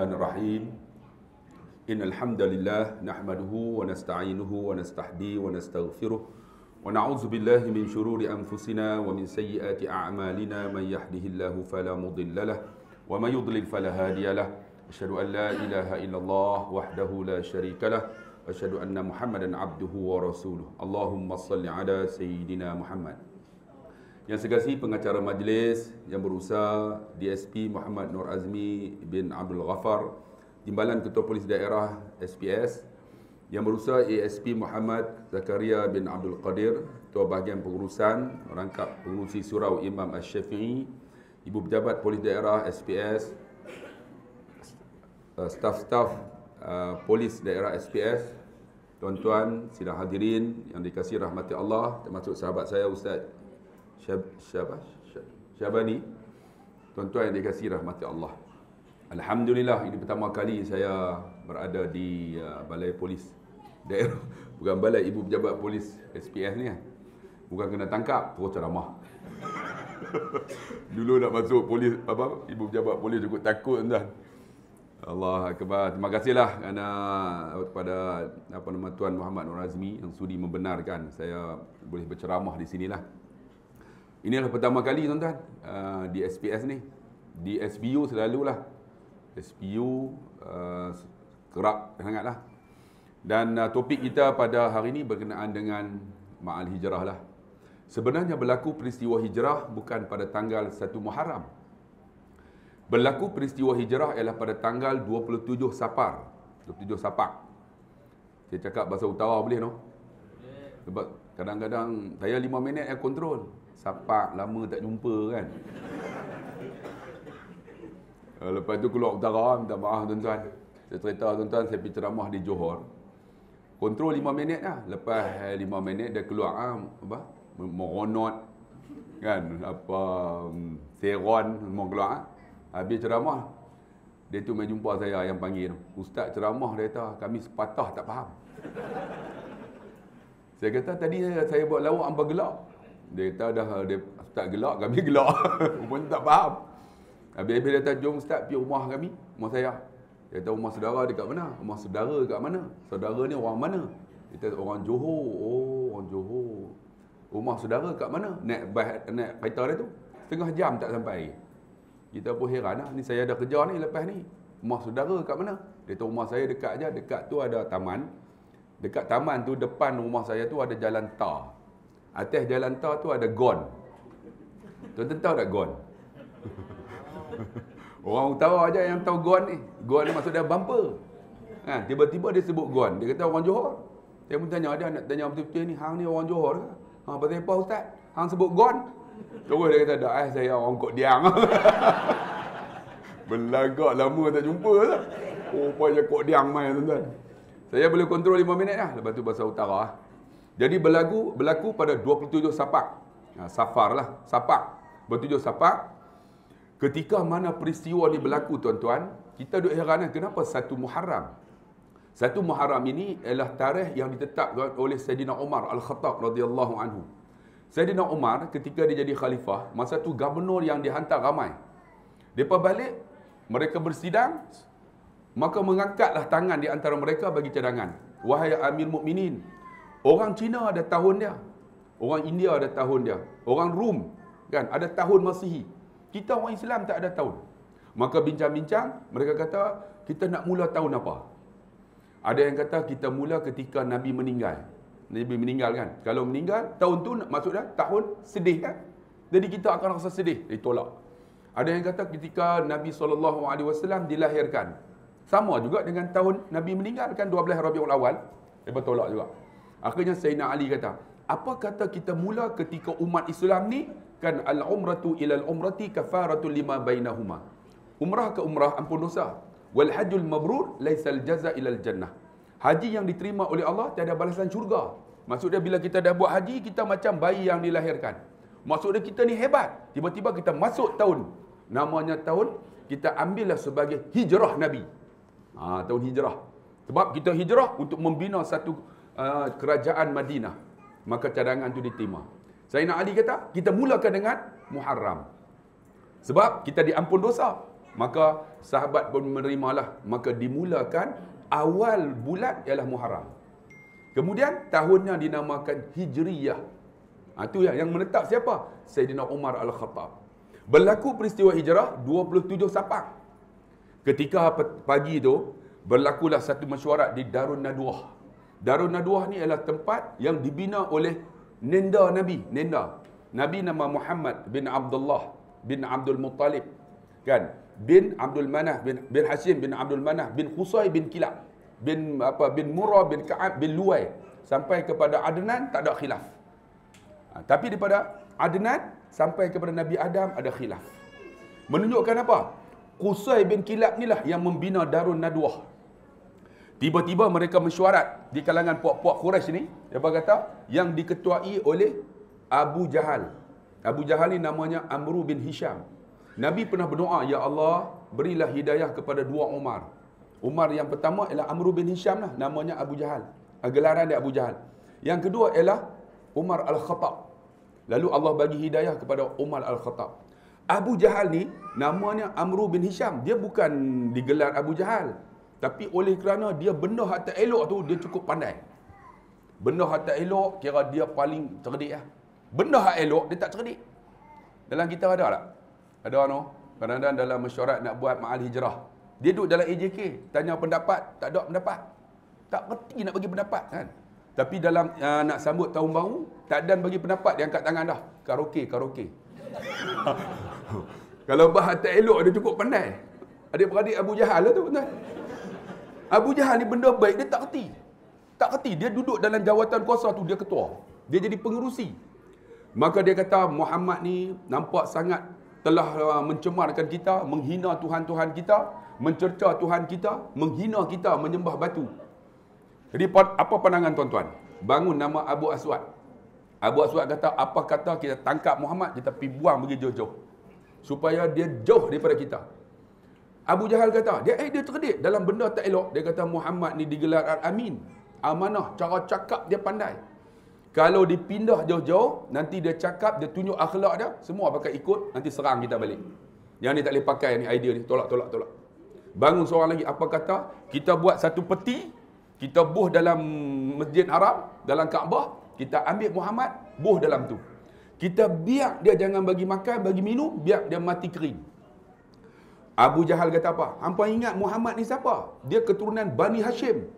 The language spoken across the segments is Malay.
Bismillahirrahmanirrahim. Innal hamdalillah nahmaduhu wa nasta'inuhu wa nastahdi wa nastaghfiruh wa na'udzu billahi min shururi anfusina wa min sayyiati a'malina man yahdihillahu fala mudhillalah wa man yudlil fala hadiyalah. Asyhadu an la ilaha illallah wahdahu la syarikalah wa asyhadu anna Muhammadan abduhu wa rasuluh. Allahumma salli ala sayyidina Muhammad. Yang segasi pengacara majlis yang berusaha DSP Muhammad Nur Azmi bin Abdul Ghaffar, Timbalan Ketua Polis Daerah SPS, yang berusaha ASP Muhammad Zakaria bin Abdul Qadir, Ketua Bahagian Pengurusan Rangkap Pengurusi Surau Imam Asy-Syafi'i, Ibu Pejabat Polis Daerah SPS, staf-staf Polis Daerah SPS, tuan-tuan sidang hadirin yang dikasihi rahmati Allah, termasuk sahabat saya Ustaz Syabani, tuan-tuan yang dikasihi rahmati Allah. Alhamdulillah, ini pertama kali saya berada di Balai Polis Daerah, bukan Balai, Ibu Pejabat Polis SPS ni. Bukan kena tangkap, terus ceramah. Dulu nak masuk polis, Ibu Pejabat Polis cukup takut tuan. Allah Akbar. Terima kasihlah kepada Tuan Muhammad Nur Azmi yang sudi membenarkan saya boleh berceramah di sinilah. Inilah pertama kali tuan-tuan di SPS ni. Di SBU selalulah. SBU kerap sangatlah. Dan topik kita pada hari ini berkenaan dengan Ma'al Hijrah lah. Sebenarnya berlaku peristiwa hijrah bukan pada tanggal 1 Muharram. Berlaku peristiwa hijrah ialah pada tanggal 27 Safar. 27 Safar. Saya cakap bahasa utara boleh no? Sebab kadang-kadang saya 5 minit yang kontrol. Sapak lama tak jumpa kan. Lepas tu keluar utara, minta maaf tuan-tuan. Saya cerita tuan-tuan, saya pergi ceramah di Johor. Kontrol 5 minit lah. Lepas 5 minit dia keluar meronot kan, seron semua keluar. Habis ceramah, dia tu main jumpa saya yang panggil. Ustaz ceramah, dia kata kami sepatah tak faham. Saya kata tadi saya buat lawak hangpa gelak. Dia kata dia start gelak, kami gelak. Pun tak faham. Habis dia kata, jom Ustaz pergi rumah kami, rumah saya. Dia kata, rumah saudara dekat mana? Rumah saudara dekat mana? Saudara ni orang mana? Dia kata, orang Johor. Oh, orang Johor. Rumah saudara dekat mana? Naik kereta dia tu, setengah jam tak sampai. Kita pun heran lah, ni saya ada kerja ni lepas ni. Rumah saudara dekat mana? Dia kata, rumah saya dekat je. Dekat tu ada taman. Dekat taman tu, depan rumah saya tu ada jalan tar. Atas jalan tar tu ada gon. Tuan-tuan tahu tak gon? Orang utara aja yang tahu gon ni. Gon ni maksud dia bumper. Ha, tiba-tiba dia sebut gon. Dia kata orang Johor. Saya pun tanya dia, nak tanya betul-betul ni, hang ni orang Johor ke? Ha, pasal apa Ustaz? Hang sebut gon? Terus dia kata, dah saya orang Kok Diang. Belagak lama tak jumpa lah. Rupanya Kok Diang main tuan-tuan. Saya boleh kontrol 5 minit lah. Lepas tu bahasa utara. Jadi berlaku pada 27 Safar. Safar lah. Safar. 27 Safar. Ketika mana peristiwa ni berlaku tuan-tuan, kita duk heran kenapa 1 Muharram. 1 Muharram ini ialah tarikh yang ditetapkan oleh Sayyidina Umar Al-Khattab radhiyallahu anhu. Sayyidina Umar ketika dia jadi khalifah, masa tu gubernur yang dihantar ramai. Depa balik, mereka bersidang, maka mengangkatlah tangan di antara mereka bagi cadangan. Wahai Amir Mukminin, orang Cina ada tahun dia, orang India ada tahun dia, orang Rom kan ada tahun Masihi. Kita orang Islam tak ada tahun. Maka bincang-bincang, mereka kata kita nak mula tahun apa? Ada yang kata kita mula ketika Nabi meninggal. Nabi meninggal kan. Kalau meninggal, tahun tu maksudnya tahun sedih kan. Jadi kita akan rasa sedih, ditolak. Ada yang kata ketika Nabi SAW dilahirkan. Sama juga dengan tahun Nabi meninggal kan 12 Rabiul Awal. Dia bertolak juga. Akhirnya Sayyidina Ali kata, apa kata kita mula ketika umat Islam ni kan al-umratu ilal umrati kafaratu lima bainahuma. Umrah ke umrah ampun dosa. Wal hajjul mabrur laisal jaza ilal jannah. Haji yang diterima oleh Allah tiada balasan syurga. Maksudnya bila kita dah buat haji, kita macam bayi yang dilahirkan. Maksudnya kita ni hebat. Tiba-tiba kita masuk tahun. Namanya tahun, kita ambillah sebagai hijrah Nabi. Tahun hijrah. Sebab kita hijrah untuk membina satu kerajaan Madinah. Maka cadangan itu diterima. Sayyidina Ali kata, kita mulakan dengan Muharram. Sebab kita diampun dosa. Maka sahabat pun menerimalah. Maka dimulakan awal bulan ialah Muharram. Kemudian tahunnya dinamakan Hijriyah. Itu yang menetap siapa? Sayyidina Umar Al-Khattab. Berlaku peristiwa hijrah 27 Safar. Ketika pagi itu, berlakulah satu mesyuarat di Darun Nadwah. Darun Nadwah ni adalah tempat yang dibina oleh nenda Nabi. Nenda. Nabi nama Muhammad bin Abdullah bin Abdul Muttalib. Kan? Bin Abdul Manah bin Hashim bin Abdul Manah bin Qusay bin Kilab bin Murrah bin Ka'ab bin Luwai sampai kepada Adnan tak ada khilaf. Tapi daripada Adnan sampai kepada Nabi Adam ada khilaf. Menunjukkan apa? Qusay bin Kilab ni lah yang membina Darun Nadwah. Tiba-tiba mereka mesyuarat di kalangan puak-puak Quraisy ni, dia kata yang diketuai oleh Abu Jahal. Abu Jahal ni namanya Amru bin Hisham. Nabi pernah berdoa, ya Allah, berilah hidayah kepada dua Umar. Umar yang pertama ialah Amru bin Hisham lah, namanya Abu Jahal. Gelaran dia Abu Jahal. Yang kedua ialah Umar Al-Khattab. Lalu Allah bagi hidayah kepada Umar Al-Khattab. Abu Jahal ni namanya Amru bin Hisham. Dia bukan digelar Abu Jahal. Tapi oleh kerana dia benda hak tak elok tu, dia cukup pandai. Benda hak tak elok, kira dia paling cerdik lah. Benda hak elok, dia tak cerdik. Dalam kita ada tak? Ada no? Kadang-kadang dalam mesyuarat nak buat ma'al hijrah. Dia duduk dalam AJK, tanya pendapat, tak ada pendapat. Tak berhenti nak bagi pendapat kan. Tapi dalam nak sambut tahun baru, tak ada bagi pendapat, dia angkat tangan dah. Karaoke. Kalau bahas tak elok, dia cukup pandai. Adik-beradik Abu Jahal lah tu, betul. Abu Jahal ni benda baik, dia tak kerti. Tak kerti, dia duduk dalam jawatan kuasa tu, dia ketua. Dia jadi pengerusi. Maka dia kata, Muhammad ni nampak sangat telah mencemarkan kita, menghina Tuhan-Tuhan kita, mencerca Tuhan kita, menghina kita, menyembah batu. Jadi apa pandangan tuan-tuan? Bangun nama Abu Aswad. Abu Aswad kata, apa kata kita tangkap Muhammad, kita pergi buang pergi jauh-jauh. Supaya dia jauh daripada kita. Abu Jahal kata, dia cerdik dalam benda tak elok. Dia kata Muhammad ni digelar Al-Amin. Amanah, cara cakap dia pandai. Kalau dipindah jauh-jauh, nanti dia cakap, dia tunjuk akhlak dia, semua pakai ikut, nanti serang kita balik. Yang ni tak boleh pakai ni idea ni, tolak. Bangun seorang lagi, apa kata, kita buat satu peti, kita buh dalam Masjid Haram, dalam Kaabah, kita ambil Muhammad, buh dalam tu. Kita biar dia jangan bagi makan, bagi minum, biar dia mati kering. Abu Jahal kata apa? Hampa ingat Muhammad ni siapa? Dia keturunan Bani Hashim.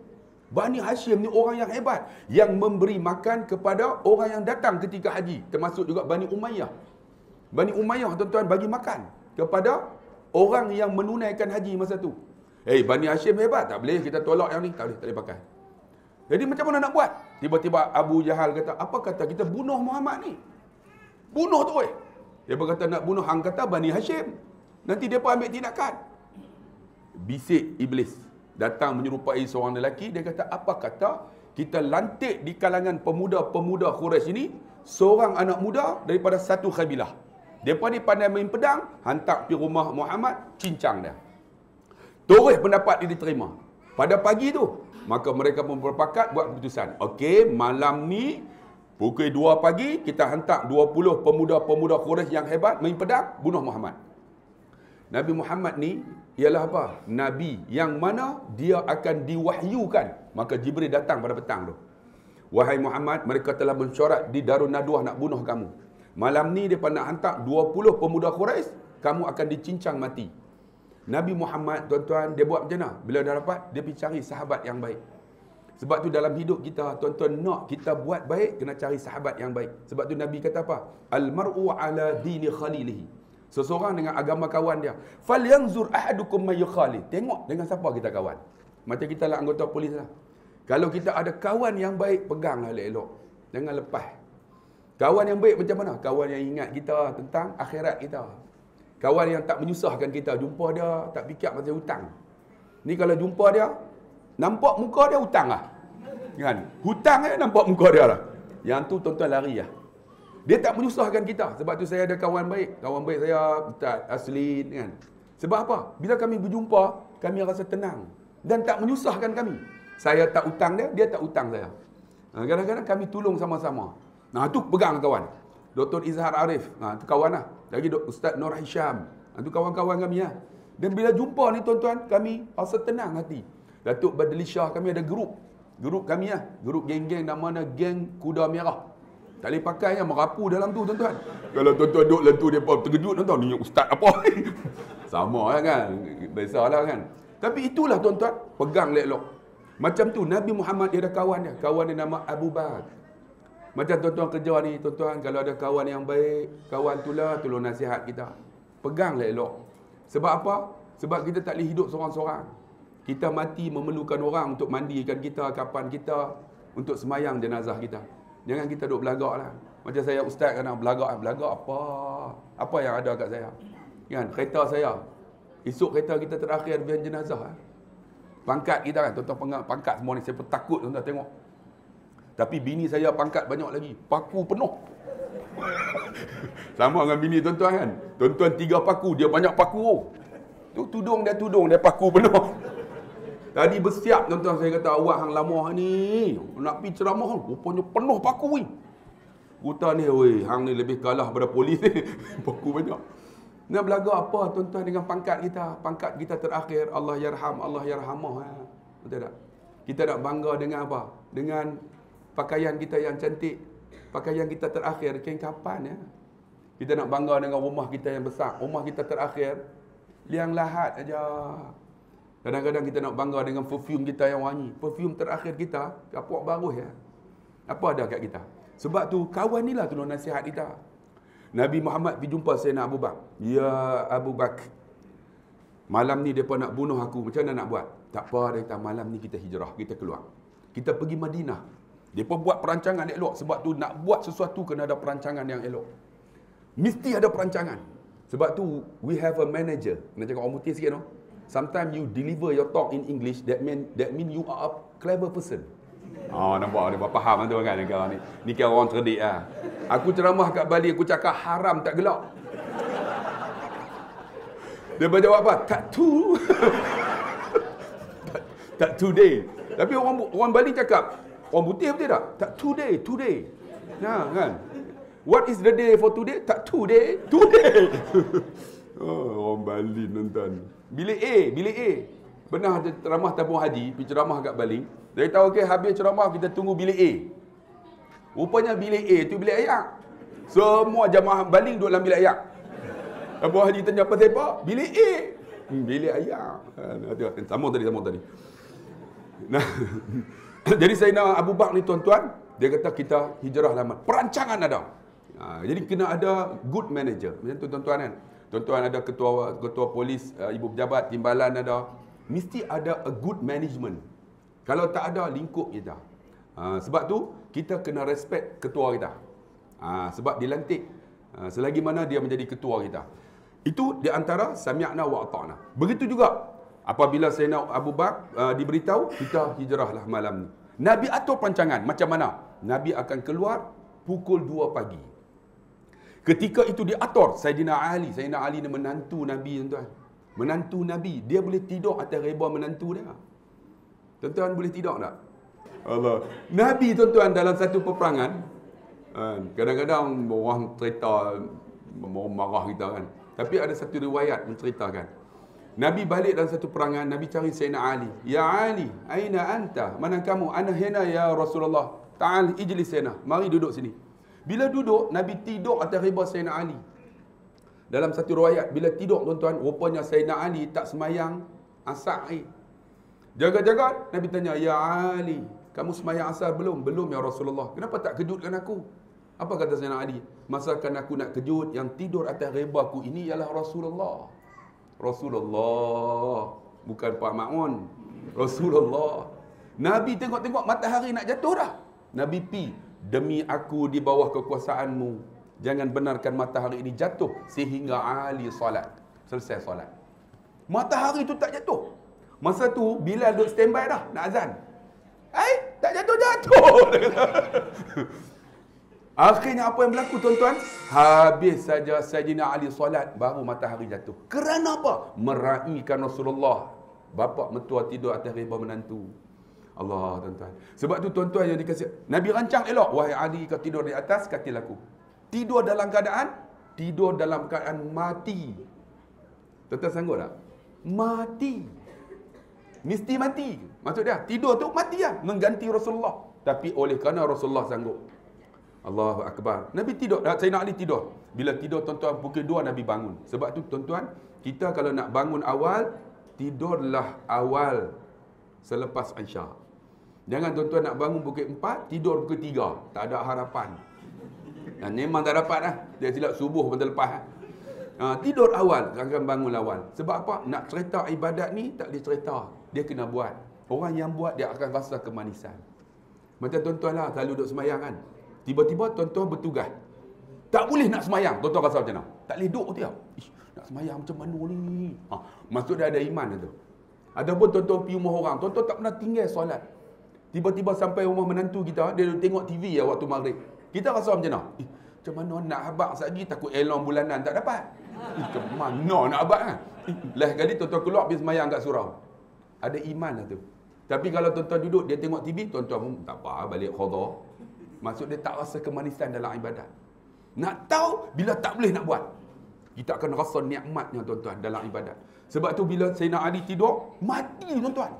Bani Hashim ni orang yang hebat, yang memberi makan kepada orang yang datang ketika haji, termasuk juga Bani Umayyah. Bani Umayyah tuan-tuan bagi makan kepada orang yang menunaikan haji masa tu. Bani Hashim hebat, tak boleh kita tolak yang ni, tak boleh pakai. Jadi macam mana nak buat? Tiba-tiba Abu Jahal kata, apa kata kita bunuh Muhammad ni? Bunuh tu Dia berkata nak bunuh, hang kata Bani Hashim. Nanti dia pun ambil tindakan. Bisik iblis datang menyerupai seorang lelaki, dia kata, apa kata kita lantik di kalangan pemuda-pemuda Quraisy ini seorang anak muda daripada satu kabilah. Depa ni pandai main pedang, hantar pergi rumah Muhammad, cincang dia. Terus pendapat dia diterima. Pada pagi tu, maka mereka pun berpakat buat keputusan. Okey, malam ni pukul 2 pagi kita hantar 20 pemuda-pemuda Quraisy yang hebat main pedang bunuh Muhammad. Nabi Muhammad ni ialah apa? Nabi yang mana dia akan diwahyukan. Maka Jibril datang pada petang tu. Wahai Muhammad, mereka telah mesyuarat di Darun Nadwah nak bunuh kamu. Malam ni dia nak hantar 20 pemuda Quraisy, kamu akan dicincang mati. Nabi Muhammad, tuan-tuan, dia buat macam mana? Bila dah dapat, dia pergi cari sahabat yang baik. Sebab tu dalam hidup kita, tuan-tuan, nak kita buat baik, kena cari sahabat yang baik. Sebab tu Nabi kata apa? Al-mar'u ala dini khalilihi. Seseorang dengan agama kawan dia. Falyanzur ahadukum may yukhalid. Tengok dengan siapa kita kawan. Macam kita lah anggota polis lah. Kalau kita ada kawan yang baik, peganglah elok-elok. Jangan lepas. Kawan yang baik macam mana? Kawan yang ingat kita tentang akhirat kita. Kawan yang tak menyusahkan kita. Jumpa dia, tak fikir pasal hutang. Ni kalau jumpa dia, nampak muka dia hutang lah. Kan? Hutang nampak muka dia lah. Yang tu tuan-tuan lari lah. Dia tak menyusahkan kita. Sebab tu saya ada kawan baik. Kawan baik saya, Ustaz Aslin. Kan? Sebab apa? Bila kami berjumpa, kami rasa tenang. Dan tak menyusahkan kami. Saya tak hutang dia, dia tak hutang saya. Kadang-kadang kami tolong sama-sama. Nah, tu pegang kawan. Dr. Izhar Arif. Itu kawan lah. Lagi Ustaz Nur Hisham. Itu kawan-kawan kami lah. Dan bila jumpa ni tuan-tuan, kami rasa tenang hati. Datuk Badli Shah kami ada grup. Grup kami lah. Grup geng-geng namanya Geng Kuda Merah. Tak boleh pakai yang merapu dalam tu tuan-tuan. Kalau tuan-tuan duduk dalam tu, dia terkejut tuan-tuan. Ni ustaz apa ni? Sama lah kan. Biasalah kan. Tapi itulah tuan-tuan. Pegang elok-elok. Macam tu Nabi Muhammad dia ada kawan dia. Kawan dia nama Abu Bakar. Macam tuan-tuan kerja ni, tuan-tuan kalau ada kawan yang baik, kawan itulah tolong nasihat kita. Pegang elok-elok. Sebab apa? Sebab kita tak boleh hidup seorang-seorang. Kita mati memerlukan orang untuk mandikan kita, kapan kita, untuk semayang jenazah kita. Jangan kita duduk belagak lah. Macam saya ustaz kena belagak. Belagak apa? Apa yang ada kat saya? Kan? Kereta saya. Esok kereta kita terakhir van jenazah. Pangkat kita kan. Tuan-tuan pangkat semua ni. Saya pun takut tuan-tuan tengok. Tapi bini saya pangkat banyak lagi. Paku penuh. Sama dengan bini tuan-tuan kan. Tuan-tuan 3 paku. Dia banyak paku. Tu tudung dia paku penuh. Tadi bersiap tuan-tuan, saya kata awak hang lama ni nak pergi ceramah rupanya penuh paku ni. Kata ni weh, hang ni lebih kalah pada polis ni. Paku banyak. Nak belaga apa tuan-tuan dengan pangkat kita? Pangkat kita terakhir Allah yarham, Allah yarhamah. Betul tak? Kita nak bangga dengan apa? Dengan pakaian kita yang cantik. Pakaian kita terakhir kain kapan ya. Kita nak bangga dengan rumah kita yang besar. Rumah kita terakhir liang lahat aja. Kadang-kadang kita nak bangga dengan perfume kita yang wangi. Perfume terakhir kita, kapok baru ya. Apa ada kat kita? Sebab tu, kawan ni lah tolong nasihat kita. Nabi Muhammad pergi jumpa Sayyidina Abu Bakar. Ya Abu Bakar, malam ni mereka nak bunuh aku. Macam mana nak buat? Tak apa, dia kata malam ni kita hijrah, kita keluar. Kita pergi Madinah. Mereka buat perancangan elok. Sebab tu nak buat sesuatu kena ada perancangan yang elok. Mesti ada perancangan. Sebab tu, we have a manager. Nak cakap orang putih sikit no? Sometimes you deliver your talk in English, that mean you are a clever person. Nampak dia faham tu kan kau ni. Ni kira orang cerdik ah. Aku ceramah kat Bali, aku cakap haram tak gelak. Dia berjawab apa? Tak tu. Tak today. Tapi orang Bali cakap, orang putih betul tak? Tak today. Nah kan. What is the day for today? Tak today. Orang Bali nonton. Bilik A. Pernah ceramah tabung haji, pergi ceramah kat Bali. Dia tahu okey, habis ceramah kita tunggu bilik A. Rupanya bilik A tu bilik ayak. Semua jamaah Bali duduk dalam bilik ayak. Tabung haji tanya apa siapa? Bilik A. Bilik ayak. Sama tadi. Nah. Jadi Sayyidina Abu Bakar ni tuan-tuan, dia kata kita hijrah lama. Perancangan ada. Jadi kena ada good manager. Macam tu tuan-tuan kan. Tuan-tuan ada ketua polis, ibu pejabat, timbalan ada. Mesti ada a good management. Kalau tak ada, lingkup kita. Sebab tu, kita kena respect ketua kita. Sebab dilantik. Selagi mana dia menjadi ketua kita. Itu di antara sami'na wa ata'na. Begitu juga, apabila Sayyidina Abu Bakar diberitahu, kita hijrahlah malam ni. Nabi atur perancangan. Macam mana? Nabi akan keluar pukul 2 pagi. Ketika itu diatur Sayyidina Ali ni menantu Nabi tuan-tuan. Menantu Nabi, dia boleh tidur atas reba menantu dia. Tuan-tuan boleh tidur tak? Allah. Nabi tuan-tuan dalam satu peperangan, kadang-kadang orang cerita marah kita kan. Tapi ada satu riwayat menceritakan. Nabi balik dalam satu perangan, Nabi cari Sayyidina Ali. Ya Ali, aina anta? Mana kamu? Ana hina ya Rasulullah. Ta'al ijlis hina. Mari duduk sini. Bila duduk, Nabi tidur atas riba Sayyidina Ali. Dalam satu riwayat, bila tidur tuan-tuan, rupanya Sayyidina Ali tak semayang asar. Jaga-jaga, Nabi tanya, Ya Ali, kamu semayang asar belum? Belum ya Rasulullah. Kenapa tak kejutkan aku? Apa kata Sayyidina Ali? Masakan aku nak kejut, yang tidur atas riba aku ini ialah Rasulullah. Rasulullah. Bukan Pak Ma'mun. Rasulullah. Nabi tengok-tengok matahari nak jatuh dah. Nabi pi. Demi aku di bawah kekuasaanmu, jangan benarkan matahari ini jatuh sehingga Ali solat. Selesai solat. Matahari itu tak jatuh. Masa tu Bilal duduk standby dah nak azan. Tak jatuh-jatuh. Akhirnya apa yang berlaku tuan-tuan? Habis saja Sayyidina Ali solat, baru matahari jatuh. Kerana apa? Meraihkan Rasulullah. Bapa mertua tidur atas riba menantu. Allah tuan-tuan. Sebab tu tuan-tuan yang dikasih, Nabi rancang elok. Wahai Ali, kau tidur di atas katil aku. Tidur dalam keadaan mati. Tuan-tuan sanggup tak? mati. Mesti mati. Maksud dia, tidur tu mati lah. Mengganti Rasulullah. Tapi oleh kerana Rasulullah sanggup. Allahu Akbar. Nabi tidur. Sayyidina Ali tidur. Bila tidur tuan-tuan pukul 2 Nabi bangun. Sebab tu tuan-tuan, kita kalau nak bangun awal, tidurlah awal selepas Isya. Jangan tuan-tuan nak bangun pukul 4, tidur pukul 3. Tak ada harapan. Dan memang tak dapat lah. Dia silap subuh pun terlepas lah. Tidur awal, jangan bangun awal. Sebab apa? Nak cerita ibadat ni, tak boleh cerita. Dia kena buat. Orang yang buat, dia akan rasa kemanisan. Macam tuan-tuan lah, selalu duduk semayang kan. Tiba-tiba tuan-tuan bertugas. Tak boleh nak semayang. Tuan-tuan rasa macam mana? Tak boleh duduk dia. Nak semayang macam mana ni? Maksud dia ada iman tu. Adapun tuan-tuan pergi rumah orang, tuan-tuan tak pernah tinggal solat. Tiba-tiba sampai rumah menantu kita, dia tengok TV ya waktu maghrib. Kita rasa macam mana? Macam mana nak habaq lagi, takut elong bulanan tak dapat. Macam mana nak habaq kan? Last kali tuan-tuan keluar pergi semayang kat surau. Ada iman lah tu. Tapi kalau tuan-tuan duduk, dia tengok TV, tuan-tuan pun tak apa, balik khadar. Maksud dia tak rasa kemanisan dalam ibadat. Nak tahu bila tak boleh nak buat. Kita akan rasa nikmatnya tuan-tuan dalam ibadat. Sebab tu bila Sayyidina Ali tidur, mati tuan-tuan.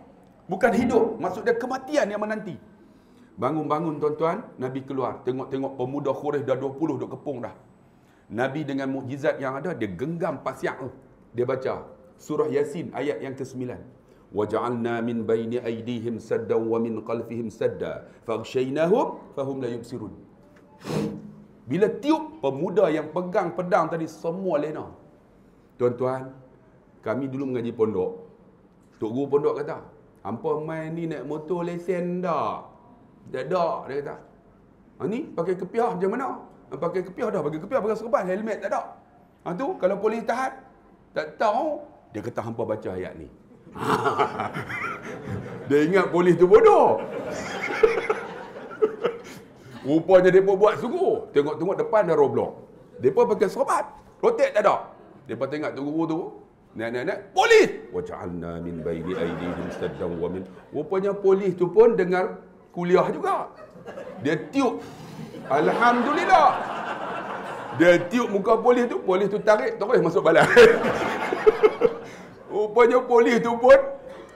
Bukan hidup. Maksud dia kematian yang menanti. Bangun-bangun tuan-tuan, Nabi keluar. Tengok-tengok pemuda Quraisy dah 20 duk kepung dah. Nabi dengan mukjizat yang ada, dia genggam pasyak tu. Dia baca surah Yasin ayat yang ke-9. وَجَعَلْنَا مِنْ بَيْنِ أَيْدِيهِمْ سَدًّا وَمِنْ خَلْفِهِمْ سَدًّا فَأَغْشَيْنَاهُمْ فَهُمْ لَا يُبْصِرُونَ. Bila tiup, pemuda yang pegang pedang tadi semua lena. Tuan-tuan, kami dulu mengaji pondok. Tok guru pondok kata, hampa main ni naik motor lesen tak? Tak ada, dia kata. Ni pakai kepiah macam mana? Pakai kepiah dah, pakai kepiah, pakai serban, helmet tak ada. Tu kalau polis tahan, tak tahu. Dia kata hampa baca ayat ni. Dia ingat polis tu bodoh. Rupanya mereka buat sungguh. Tengok-tengok depan dah roblok. Mereka pakai serban, rotek tak ada. Mereka tengok tu guru tu, naik-naik, polis! وَجَعَلْنَا مِنْ بَيْنِ أَيْدِيهِمْ سَدًّا وَمِنْ. Rupanya polis tu pun dengar kuliah juga. Dia tiup. Alhamdulillah. Dia tiup muka polis tu tarik, terus masuk balas. Rupanya polis tu pun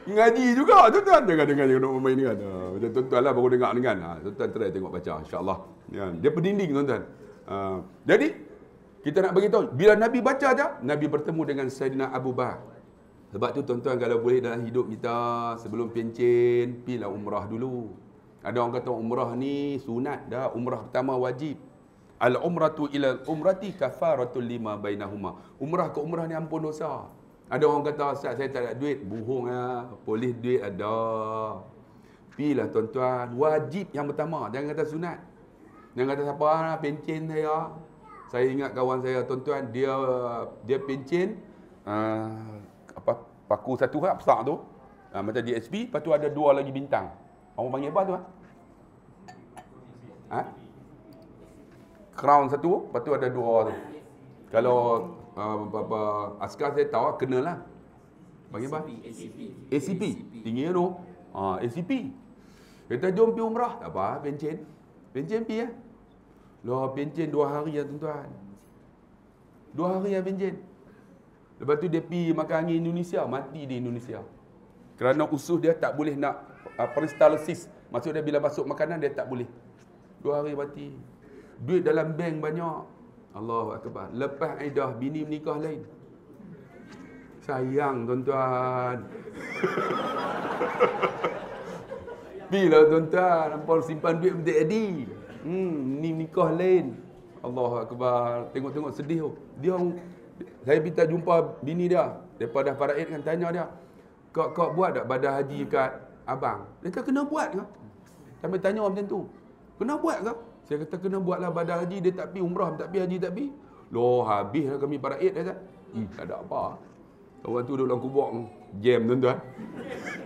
ngaji juga, tuan-tuan. Dengar nak main ni kan. Macam tuan-tuan lah baru dengar dengan. Tuan-tuan try tengok baca, insya-Allah. Ya, dia berdinding tuan-tuan. Jadi kita nak beritahu, bila Nabi baca aja, Nabi bertemu dengan Sayyidina Abu Bakar. Sebab tu tuan-tuan, kalau boleh dalam hidup kita, sebelum pencen, pergilah umrah dulu. Ada orang kata umrah ni sunat dah, umrah pertama wajib. Al-umratu ila al-umrati kafaratul lima bainahuma. Umrah ke umrah ni ampun dosa. Ada orang kata, Ustaz saya tak ada duit. Bohong lah, polis duit ada. Pergilah tuan-tuan, wajib yang pertama, jangan kata sunat. Jangan kata siapa lah, pencen saya. Saya ingat kawan saya tuan-tuan, dia pencen paku satu hak besar tu, macam DSP, lepas tu ada 2 lagi bintang. Orang panggil apa tu? Crown satu, lepas tu ada 2 tu. Kalau askar saya tahu, kenalah. Panggil apa? ACP. Tinggi tu. ACP. Kita jom pergi umrah. Tak apa, pencen. Pencen pergi ya. Loh, pencen 2 hari ya tuan-tuan. 2 hari ya pencen. Lepas tu dia pergi makan angin Indonesia, mati di Indonesia. Kerana usus dia tak boleh nak peristalsis. Maksud dia bila masuk makanan dia tak boleh. 2 hari mati. Duit dalam bank banyak. Allahu Akbar. Lepas iddah bini menikah lain. Sayang tuan-tuan. Bila tuan-tuan, nampak simpan duit berdik-adi. Ni nikah lain. Allahu Akbar. Tengok-tengok sedih tu. Saya minta jumpa bini dia. Daripada Faraid kan tanya dia. Kau buat tak badan haji kat abang? Dia kata kena buat ke? Sampai tanya macam tu. Kena buat ke? Saya kata kena buatlah badan haji. Dia tak pergi umrah, tak pergi haji, tak pergi. Loh, habislah kami Faraid. Dia kata, tak ada apa. Orang tu duduk dalam kubur. Jam tuan-tuan.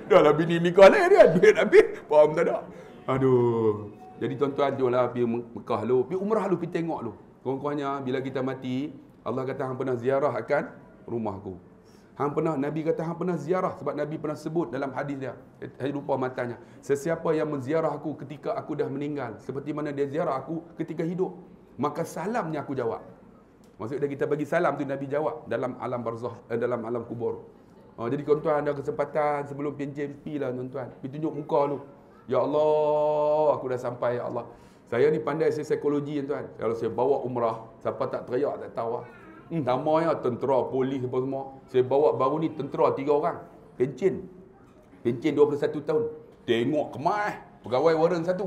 Dah lah bini nikah lain dia. Duit habis. Faham tak ada? Aduh. Jadi tuan-tuan, jomlah pergi Mekah lu. Pergi umrah lu, pergi tengok lu. Kurang-kurangnya bila kita mati, Allah kata hang pernah ziarah akan rumahku. Hang pernah, Nabi kata hang pernah ziarah. Sebab Nabi pernah sebut dalam hadis dia. Saya lupa matanya. Sesiapa yang menziarah aku ketika aku dah meninggal, seperti mana dia ziarah aku ketika hidup, maka salamnya aku jawab. Maksudnya kita bagi salam tu Nabi jawab dalam alam barzakh, dalam alam kubur. Jadi tuan-tuan ada kesempatan sebelum pencen pi lah tuan-tuan. Pergi tunjuk muka lu. Ya Allah, aku dah sampai ya Allah. Saya ni pandai psikologi tuan. Kalau saya bawa umrah, siapa tak teriak tak tahu lah. Namanya tentera, polis apa semua. Saya bawa baru ni tentera 3 orang. Pencen 21 tahun. Tengok kemas, pegawai warren 1.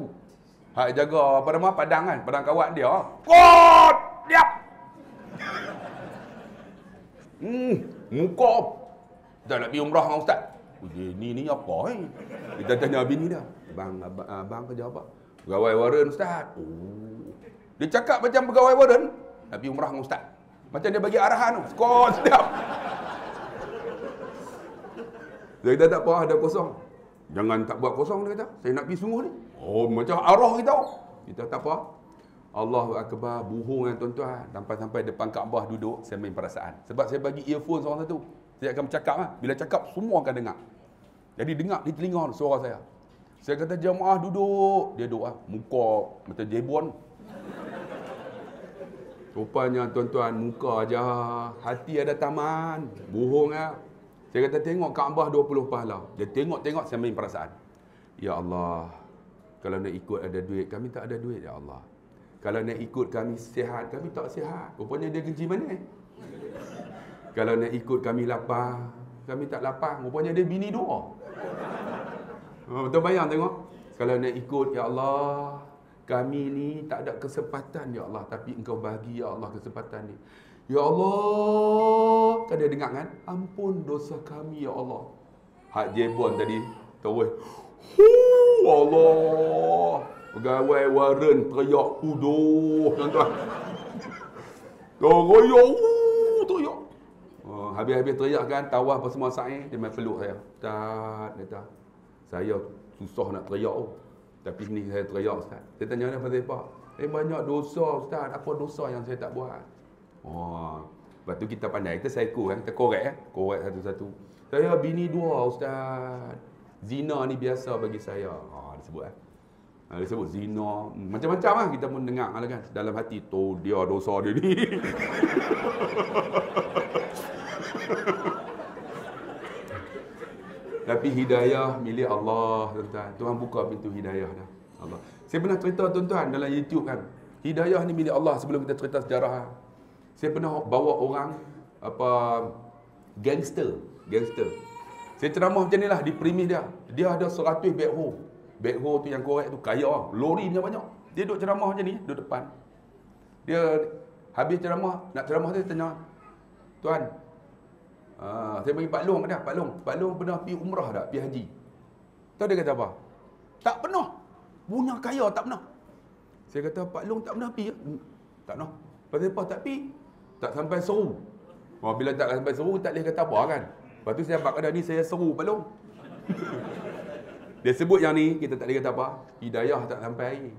Hak jaga apa nama padang kan, padang kawat dia. Kot, diap. Muka. Dah nak pergi umrah dengan ustaz. Ni apa Kita tanya bini dia. Abang kerja apa? Pegawai warren ustaz. Dia cakap macam pegawai warren, nak pergi umrah dengan ustaz. Macam dia bagi arahan tu. Skor sedap. Dia kata tak apa, ada kosong. Jangan tak buat kosong, dia kata. Saya nak pergi sungguh ni. Macam arah kita. Kita tak apa. Allahu Akbar, buhung yang tuan-tuan. Sampai depan Kaabah duduk, saya main perasaan. Sebab saya bagi earphone seorang satu. Saya akan bercakap lah. Bila cakap, semua akan dengar. Jadi dengar di telinga suara saya. Saya kata jemaah duduk. Dia duduk lah. Muka macam jebon. Rupanya tuan-tuan, muka aja. Hati ada taman. Buhung lah. Saya kata tengok Kaabah 20 pahala. Dia tengok-tengok, saya main perasaan. Ya Allah, kalau nak ikut ada duit, kami tak ada duit ya Allah. Kalau nak ikut kami sihat, kami tak sihat. Rupanya dia kenci mana? Kalau nak ikut kami lapar, kami tak lapar. Rupanya dia bini 2. Betul bayang tengok. Kalau nak ikut, ya Allah, kami ni tak ada kesempatan ya Allah. Tapi engkau bagi ya Allah kesempatan ni. Ya Allah, kan dia dengar kan? Ampun dosa kami ya Allah. Hak jebon tadi, terus. Allah. Pegawai warren teriak uduh tuan-tuan. Teriak. Habis-habis teriak kan, tawaf apa semua sa'i, dia main peluk saya. Ustaz, kata, saya susah nak teriak tapi ni saya teriak Ustaz. Saya tanya dia pasal apa? Banyak dosa Ustaz. Apa dosa yang saya tak buat? Lepas tu kita pandai, kita psycho kan, kita korek satu-satu. Saya bini 2 Ustaz. Zina ni biasa bagi saya. Dia sebut dia sebut zina. Macam-macam lah kita pun dengar kan. Dalam hati tu dia dosa dia ni. Tapi hidayah milik Allah tuan-tuan. Tuhan buka pintu hidayah dah. Allah. Saya pernah cerita tuan-tuan dalam YouTube kan. Hidayah ni milik Allah. Sebelum kita cerita sejarah, saya pernah bawa orang gangster. Saya ceramah macam ni lah di premis dia. Dia ada 100 backhoe. Backhoe tu yang korek tu kaya lah. Lori punya banyak. Dia duduk ceramah macam ni, duduk depan. Dia habis ceramah, nak ceramah tu dia tanya, Tuan, saya bagi Pak Long dah. Pak Long pernah pergi umrah tak? Pergi haji. Tahu dia kata apa? Tak pernah. Punya kaya tak pernah. Saya kata, Pak Long tak pernah pergi? Tak pernah. Pasal apa tak pergi? Tak sampai seru. Bila tak sampai seru, tak boleh kata apa kan? Lepas tu saya abang ni saya seru Pak Long. Dia sebut yang ni, kita tak boleh kata apa. Hidayah tak sampai.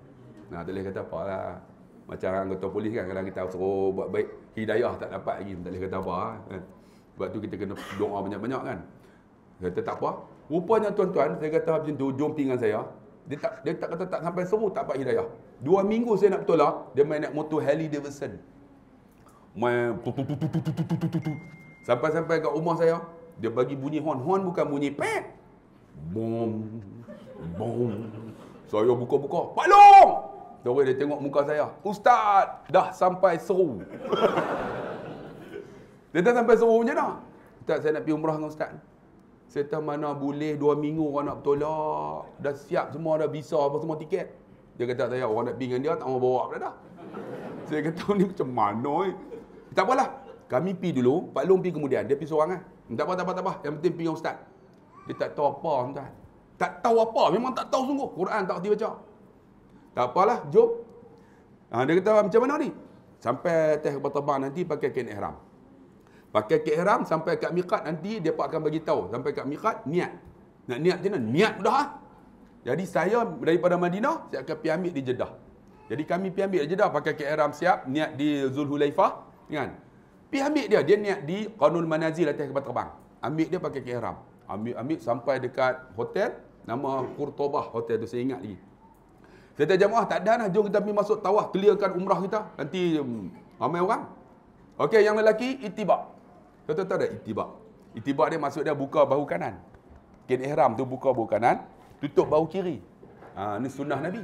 Tak boleh kata apa lah. Macam anggota polis kan, kalau kita suruh buat baik, hidayah tak dapat lagi, tak boleh kata apa kan. Sebab tu kita kena doa banyak-banyak kan. Kata tak apa. Rupanya tuan-tuan, saya kata macam tu, jom pergi dengan saya. Dia tak kata tak sampai seru, tak dapat hidayah. 2 minggu saya nak bertolak, dia main naik motor Harley Davidson. Main sampai-sampai kat rumah saya, dia bagi bunyi horn. Horn bukan bunyi pet. Bom. Saya buka-buka. Pak Long! Terus dia tengok muka saya. Ustaz, dah sampai seru. Dia dah sampai seru macam mana? Ustaz, saya nak pergi umrah dengan Ustaz. Saya tahu mana boleh 2 minggu orang nak bertolak. Dah siap semua, dah visa apa semua tiket. Dia kata saya, orang nak pergi dengan dia, tak mau bawa dah. Saya kata, ni macam mana Tak apalah. Kami pergi dulu, Pak Long pergi kemudian. Dia pergi seorang kan. Tak apa. Yang penting pergi dengan Ustaz. Dia tak tahu apa, tuan. Tak tahu apa. Memang tak tahu sungguh. Quran tak kerti baca. Tak apalah, jom. Dia kata, macam mana ni? Sampai atas kapal terbang nanti pakai kain ihram. Pakai kain ihram sampai kat miqat nanti dia akan bagi tahu. Sampai kat miqat, niat. Nak niat macam mana? Niat dah. Jadi saya daripada Madinah, saya akan pergi ambil di Jeddah. Jadi kami pergi ambil di Jeddah, pakai kain ihram siap, niat di Zulhulaifah. Kan? Pergi ambil dia. Dia niat di Qanul Manazil atas kapal terbang. Ambil dia pakai kain ihram. Ambil sampai dekat hotel. Nama Qurtobah hotel tu, saya ingat lagi. Saya kata jemaah, tak ada lah. Jom kita pergi masuk tawaf, clearkan umrah kita. Nanti ramai orang. Okey, yang lelaki, itibak. Kata tak ada itibak. Itibak dia maksud dia buka bahu kanan. Kain ihram tu buka bahu kanan, tutup bahu kiri. Ni sunnah Nabi.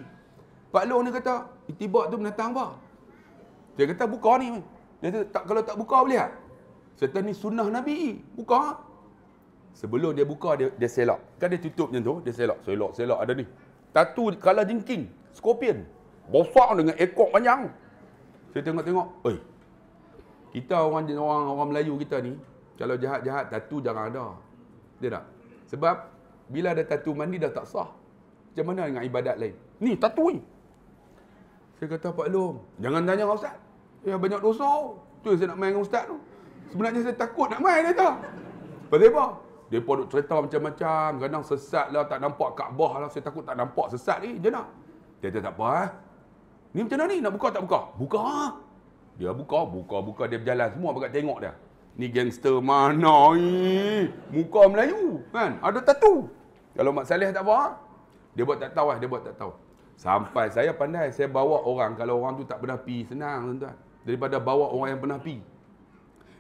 Pak Long ni kata, itibak tu binatang apa? Dia kata buka ni. Dia kata tak, kalau tak buka boleh tak? Serta ni sunnah Nabi. Buka. Sebelum dia buka, dia selak. Kan dia tutup macam tu, dia selak. Selak ada ni. Tatu kala jengking, scorpion. Besar dengan ekor panjang. Saya tengok-tengok, kita orang Melayu kita ni, kalau jahat-jahat tatu jarang ada. Dia tak? Sebab bila ada tatu mandi dah tak sah. Macam mana dengan ibadat lain? Ni tatu ni. Saya kata Pak Long, jangan tanya dengan ustaz. Banyak dosa. Tu saya nak main dengan ustaz tu. Sebenarnya saya takut nak main dia tak. Pasal apa? Dia pun duk cerita macam-macam. Kadang sesat lah, tak nampak Kaabah lah. Saya takut tak nampak sesat ni. Dia nak. Dia kata tak apa. Ni macam mana ni? Nak buka tak buka? Buka. Dia buka. Dia berjalan. Semua bakat tengok dia. Ni gangster mana ni? Muka Melayu. Kan? Ada tatu. Kalau Mak Saleh tak apa, dia buat tak tahu. Sampai saya pandai. Saya bawa orang. Kalau orang tu tak pernah pi, senang tuan-tuan. Daripada bawa orang yang pernah pi.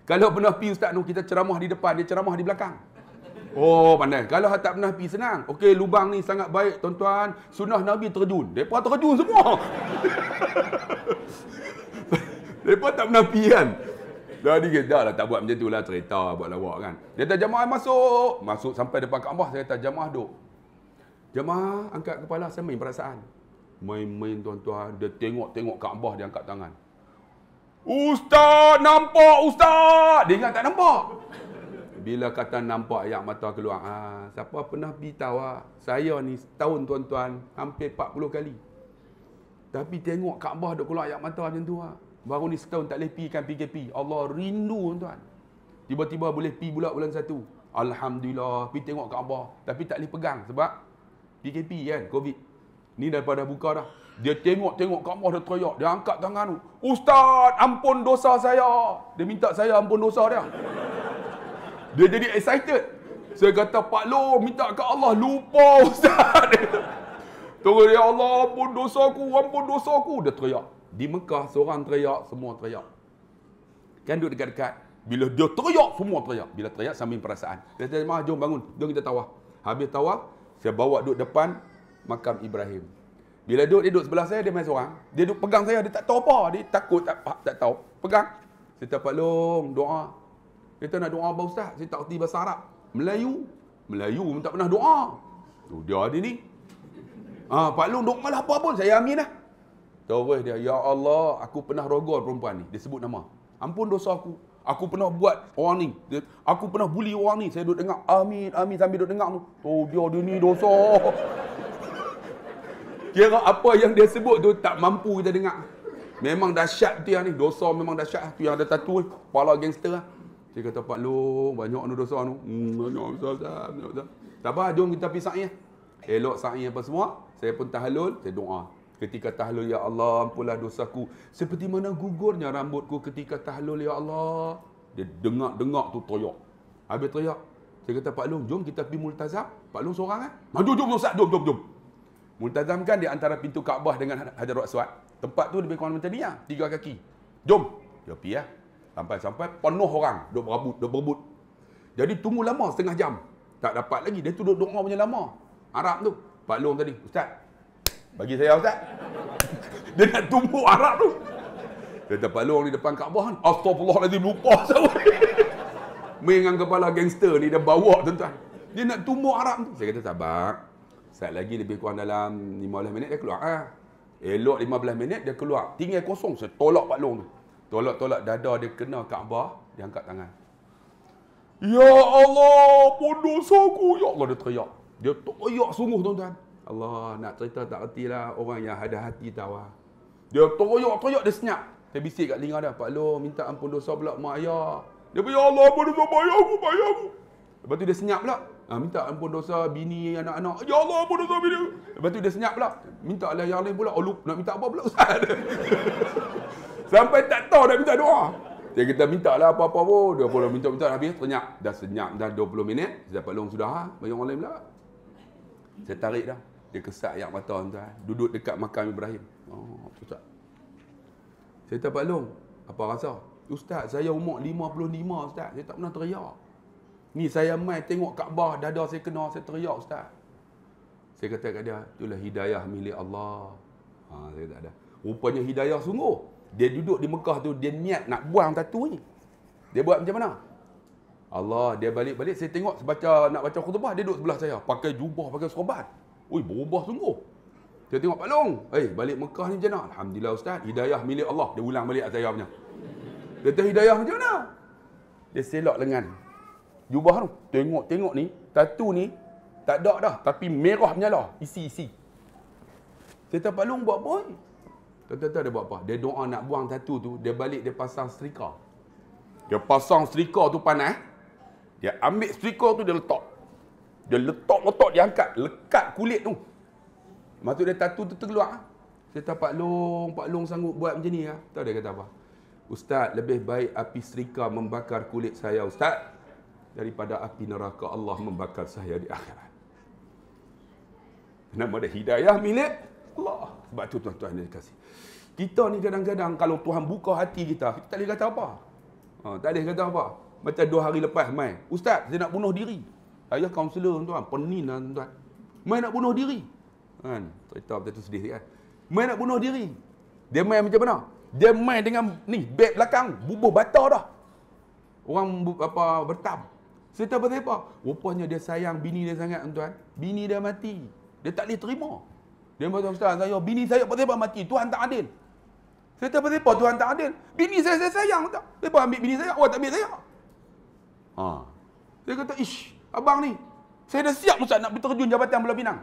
Kalau pernah pi ustaz tu, kita ceramah di depan, dia ceramah di belakang. Oh, pandai. Kalau tak pernah pi, senang. Okey, lubang ni sangat baik, tuan-tuan. Sunnah Nabi terjun. Mereka terjun semua. Mereka tak pernah pi kan. Jadi kita lah tak buat macam tu lah, cerita, buat lawak kan. Dia kata jamaah masuk. Masuk sampai depan Kaabah, saya kata jamaah duduk. Jamaah angkat kepala, saya main perasaan. Main-main tuan-tuan. Dia tengok Kaabah, dia angkat tangan. Ustaz, nampak Ustaz. Dia ingat tak nampak. Bila kata nampak, air mata keluar. Siapa pernah beritahu saya ni setahun tuan-tuan, hampir 40 kali. Tapi tengok Kaabah duk keluar air mata macam tu. Baru ni setahun tak boleh pi kan PKP. Allah rindu tuan-tuan. Tiba-tiba boleh pi pula bulan 1. Alhamdulillah, pi tengok Kaabah. Tapi tak boleh pegang sebab PKP kan, COVID. Ni daripada buka dah. Dia tengok Kaabah, dia teriak. Dia angkat tangan tu. Ustaz, ampun dosa saya. Dia minta saya ampun dosa dia. Dia jadi excited. Saya kata, Pak Long, minta ke Allah. Lupa Ustaz. Tunggu dia, Allah, ampun dosaku. Dia teriak. Di Mekah, seorang teriak, semua teriak. Kan duduk dekat-dekat. Bila dia teriak, semua teriak. Bila teriak, sambil perasaan. Dia kata, jom bangun. Jom kita tawaf. Habis tawaf, saya bawa duduk depan makam Ibrahim. Bila dia duduk sebelah saya, dia main seorang. Dia duduk pegang saya, dia tak tahu apa. Dia takut, tak tahu. Pegang. Saya kata, Pak Long, doa. Dia kata, nak doa apa Ustaz? Saya tak kerti bahasa Arab. Melayu tak pernah doa. Tu dia ni. Pak Long, doa malah apa pun. Saya amin lah. Terus dia, Ya Allah, aku pernah rogol perempuan ni. Dia sebut nama. Ampun dosa aku. Aku pernah buat orang ni. Aku pernah bully orang ni. Saya duduk dengar, amin sambil duduk dengar tu. Oh, dia ni dosa. Kira apa yang dia sebut tu tak mampu kita dengar. Memang dahsyat dia ni. Dosa memang dahsyat. Tu yang ada tatu ni. Kepala gangster lah. Dia kata, Pak Long, banyak ni dosa ni. Banyak Ustaz. Tak apa, jom kita pergi sa'i. Elok sa'i apa semua. Saya pun tahlul, saya doa. Ketika tahlul, Ya Allah, ampunlah dosaku. Seperti mana gugurnya rambutku ketika tahlul, Ya Allah. Dia dengar tu teriak. Habis teriak. Saya kata, Pak Long, jom kita pergi multazam. Pak Long seorang kan? Jom Ustaz, jom. Multazam kan di antara pintu Kaabah dengan Hajarul Aswad. Tempat tu lebih kurang macam ni lah. 3 kaki. Jom. Dia pergi lah. Sampai penuh orang. Duk berebut. Jadi tunggu lama setengah jam. Tak dapat lagi. Dia tu duduk doa punya lama. Arab tu. Pak Long tadi. Ustaz. Bagi saya Ustaz. Dia nak tunggu Arab tu. Dia kata Pak Long di depan Kaabah kan. Astagfirullahaladzim. Lupa saya. Dengan kepala gangster ni dia bawa tuan-tuan. Dia nak tunggu Arab tu. Saya kata sabar. Saat lagi lebih kurang dalam 15 minit dia keluar. Elok 15 minit dia keluar. Tinggal kosong. Saya tolak Pak Long tu. Tolak dada dia kena Kaabah. Dia angkat tangan. Ya Allah, pun dosaku. Ya Allah, dia teriak. Dia teriak sungguh tuan-tuan. Allah, nak cerita tak ertilah orang yang ada hati tahu. Dia teriak, dia senyap. Saya bisik kat telinga dia. Pak Long, minta ampun dosa pula mak ayah. Dia bilang, Ya Allah, ampun dosa mak ayahku. Lepas tu dia senyap pula. Minta ampun dosa bini, anak-anak. Ya Allah, ampun dosa bini. Lepas tu dia senyap pula. Minta lah yang lain pula. Nak minta apa pula Ustaz? Sampai tak tahu dah minta doa. Dia kita minta lah apa-apa pun. Dia pun minta habis. Senyap. Dah senyap. Dah 20 minit. Saya dapat long sudah. Bagi orang lain pula. Saya tarik dah. Dia kesat air mata tuan. Duduk dekat makam Ibrahim. Ustaz. Saya kata, Pak Long, apa rasa? Ustaz, saya umur 55 Ustaz. Saya tak pernah teriak. Ni saya mai tengok Kaabah, dada saya kena, saya teriak ustaz. Saya kata kat dia, itulah hidayah milik Allah. Saya tak ada. Rupanya hidayah sungguh. Dia duduk di Mekah tu, dia niat nak buang tatu ni. Dia buat macam mana? Allah, dia balik-balik, saya tengok nak baca khutbah, dia duduk sebelah saya. Pakai jubah, pakai serban. Ui, berubah sungguh. Saya tengok Pak Long, balik Mekah ni macam mana? Alhamdulillah ustaz, hidayah milik Allah. Dia ulang balik saya punya. Dia kata hidayah macam mana? Dia selak lengan jubah tu. Tengok ni, tatu ni tak ada dah, tapi merah menyala, isi. Saya kata Pak Long buat apa ni? Kata dia buat apa? Dia doa nak buang tatu tu, dia balik dia pasang setrika. Dia pasang setrika tu panas. Dia ambil setrika tu dia letak. Dia letak dia angkat, lekat kulit tu. Maksud dia tatu tu terkeluar. Saya kata Pak Long sanggup buat macam ni ya? Tahu dia kata apa? Ustaz, lebih baik api setrika membakar kulit saya ustaz daripada api neraka Allah membakar saya di akhirat. Nama dia hidayah milik Allah. Sebab tu tuan-tuan dia kasih. Kita ni kadang-kadang kalau Tuhan buka hati kita, kita tak boleh kata apa. Tak boleh kata apa. Macam 2 hari lepas mai, ustaz, saya nak bunuh diri. Saya kaunselor tuan, penin lah tuan. Mai nak bunuh diri. Kan? Cerita betul tu sedih kan. Mai nak bunuh diri. Dia mai macam mana? Dia mai dengan ni, beg belakang, bubuh bata dah. Orang bertam. Saya tak pasal apa. Rupanya dia sayang bini dia sangat tuan. Bini dia mati. Dia tak boleh terima. Dia kata, ustaz, bini saya pasal apa mati? Tuhan tak adil. Saya tak pasal apa Tuhan tak adil. Bini saya sayang tak? Lepas ambil bini saya, awak tak ambil saya. Saya kata, abang ni, saya dah siap ustaz nak terjun Jabatan Pulau Pinang.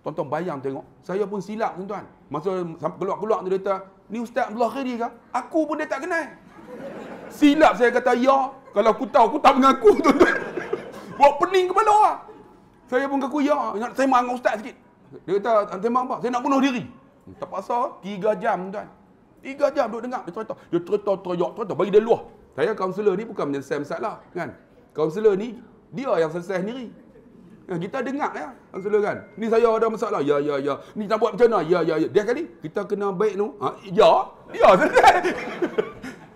Tuan-tuan bayang tengok. Saya pun silap tuan-tuan. Masa keluar-keluar tu dia kata, ni Ustaz Abdullah Khairi ke? Aku pun dia tak kenal. Silap saya kata, ya. Kalau aku tahu, aku tak mengaku tuan-tuan. Buat pening kepala lah. Saya pun mengaku, ya. Nak sembang dengan Ustaz sikit. Dia kata, sembang apa? Saya nak bunuh diri. Terpaksa 3 jam tuan. 3 jam duduk dengar. Dia cerita, teriak, bagi dia luah. Saya kaunselor ni bukan menyelesaikan masalah. Kan? Kaunselor ni, dia yang selesai sendiri. Kita dengar ya, kaunselor kan. Ni saya ada masalah. Ya. Ni nak buat macam mana? Ya. Dia kali kita kena baik tu. Ya, selesai.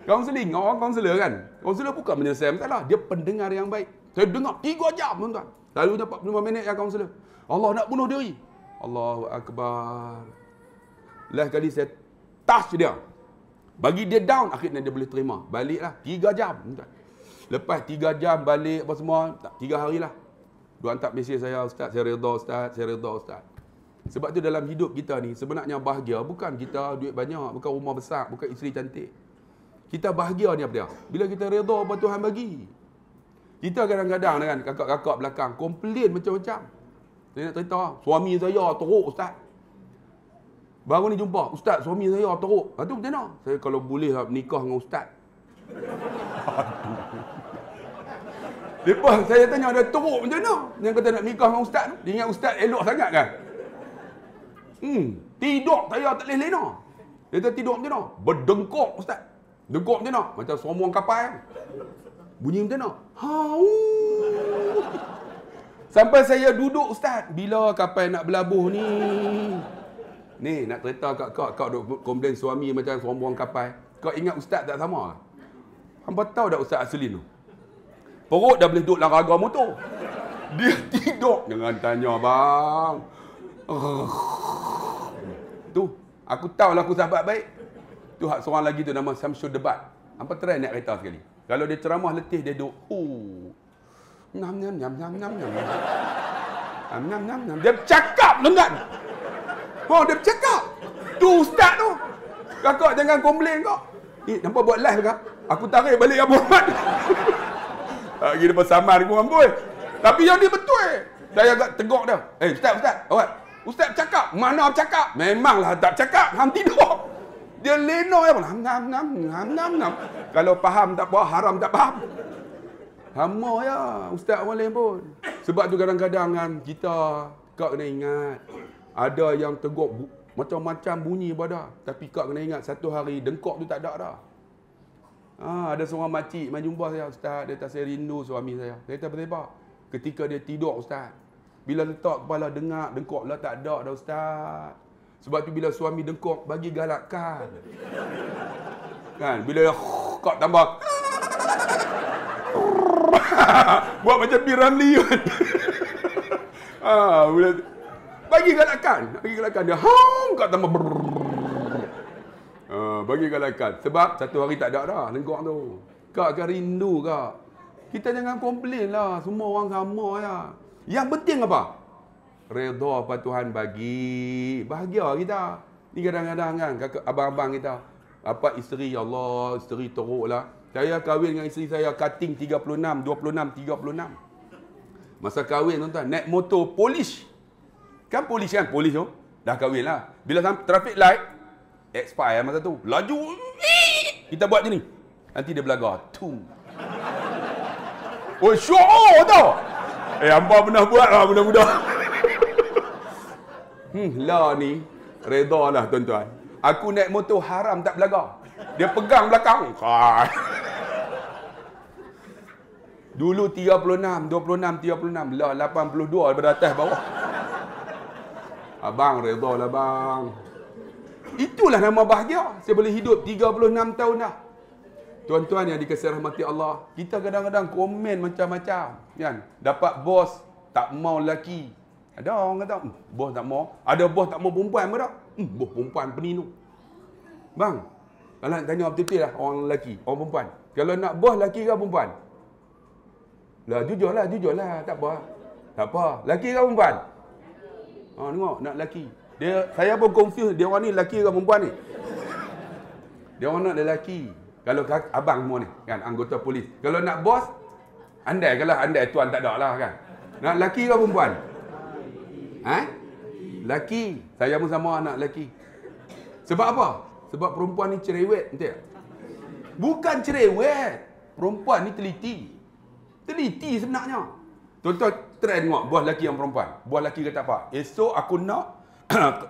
Kaunseling, orang kaunselor kan. Kaunselor bukan menyelesaikan masalah, dia pendengar yang baik. Saya dengar 3 jam tuan-tuan. Selalunya 45 minit yang kaunselor. Allah nak bunuh diri. Allahu akbar. Last kali saya touch dia. Bagi dia down, akhirnya dia boleh terima. Baliklah 3 jam tuan. Lepas 3 jam balik apa semua, 3 hari lah. Dia hantar mesej saya, ustaz, saya redha ustaz. Sebab tu dalam hidup kita ni, sebenarnya bahagia bukan kita duit banyak, bukan rumah besar, bukan isteri cantik. Kita bahagia ni apa dia? Bila kita redha apa Tuhan bagi. Kita kadang-kadang dengan kakak-kakak belakang, komplain macam-macam. Saya nak cerita, suami saya teruk ustaz. Baru ni jumpa, ustaz, suami saya teruk. Itu macam mana? Saya kalau boleh lah nikah dengan ustaz. Lepas saya tanya dia teruk macam mana? Yang kata nak nikah dengan ustaz tu. Dia ingat ustaz elok sangat kan? Tidur saya tak boleh lena. Dia kata tidur macam mana? Berdengkok ustaz. Dengkok macam mana? Macam sombong kapal. Bunyi macam mana? Sampai saya duduk ustaz. Bila kapal nak berlabuh ni? Ni nak cerita kat kau duk komplain suami macam sombong kapal. Kau ingat ustaz tak sama? Hampa tahu tak ustaz Aslin tu? Perut dah boleh duduk dalam raga motor. Dia tidur. Jangan tanya bang. Tu, aku tahu lah aku sahabat baik. Tu hak seorang lagi tu nama Samsul Debat. Hampa try nak kereta sekali. Kalau dia ceramah letih dia duduk. Nyam. Dia bercakap lengan. Dia bercakap. Tu ustaz tu. Kakak jangan komplain kau. Nampak buat live ke? Aku tarik balik Abu Ahmad. Lagi dia bersamaan dengan amboi. Tapi yang dia betul. Saya agak tegak dia. Ustaz. Awak. Ustaz bercakap. Mana bercakap? Memanglah tak bercakap. Hang tidur. Dia lena ya. Ngam. Kalau faham tak apa, haram tak faham. Hama ya ustaz orang lain pun. Sebab tu kadang-kadang kan kita kau kena ingat ada yang tegak macam-macam bunyi pada. Tapi kau kena ingat satu hari dengkok tu tak ada dah. Ada seorang makcik main jumpa saya, ustaz, dia kata saya rindu suami saya. Saya kata apa? Ketika dia tidur ustaz. Bila letak kepala dengar, dengkok lah tak ada dah ustaz. Sebab tu bila suami dengkok, bagi galakan. Kan? Bila kau tambah Buat macam Piramli kan. Bagi galakan dia kau tambah bagi galakan. Sebab satu hari tak ada dah lenggok tu. Kak akan rindu kak. Kita jangan komplain lah. Semua orang sama ya. Yang penting apa? Redha apa Tuhan bagi. Bahagia kita. Ni kadang-kadang kan abang-abang kita. Apa isteri Allah, isteri teruk lah. Saya kahwin dengan isteri saya cutting 36, 26, 36. Masa kahwin tuan-tuan, naik motor polis. Kan polis kan? Polis tu. Dah kahwin lah. Bila sampai traffic light, expire masa tu. Laju. Kita buat je ni. Nanti dia belagar. Tum. Oh, syok tau. Hamba pernah buat lah mudah-mudah. Lah ni. Redha lah tuan-tuan. Aku naik motor haram tak belagar. Dia pegang belakang. Dulu 36, 26, 36. Lah 82 daripada atas bawah. Abang redha lah bang. Itulah nama bahagia. Saya boleh hidup 36 tahun dah. Tuan-tuan yang dikasihi rahmati Allah, kita kadang-kadang komen macam-macam, kan? Dapat bos tak mau lelaki. Ada orang kata, bos tak mau. Ada bos tak mau perempuan pun tak? Bos perempuan peninu. Bang, kalau nak tanya betul-betul lah orang lelaki, orang perempuan. Kalau nak bos lelaki ke perempuan? Lah jujurlah, tak apa. Tak apa. Lelaki ke perempuan? Tengok, nak lelaki. Saya pun confused, dia orang ni lelaki ke perempuan ni? Dia orang nak lelaki. Kalau abang semua ni, kan, anggota polis. Kalau nak bos, andai tuan tak ada lah kan. Nak lelaki ke perempuan? Lelaki. Saya pun sama anak lelaki. Sebab apa? Sebab perempuan ni cerewet, betul tak? Bukan cerewet. Perempuan ni teliti. Teliti sebenarnya. Tuan-tuan try tengok buah lelaki yang perempuan. Buah lelaki kata apa? Esok aku nak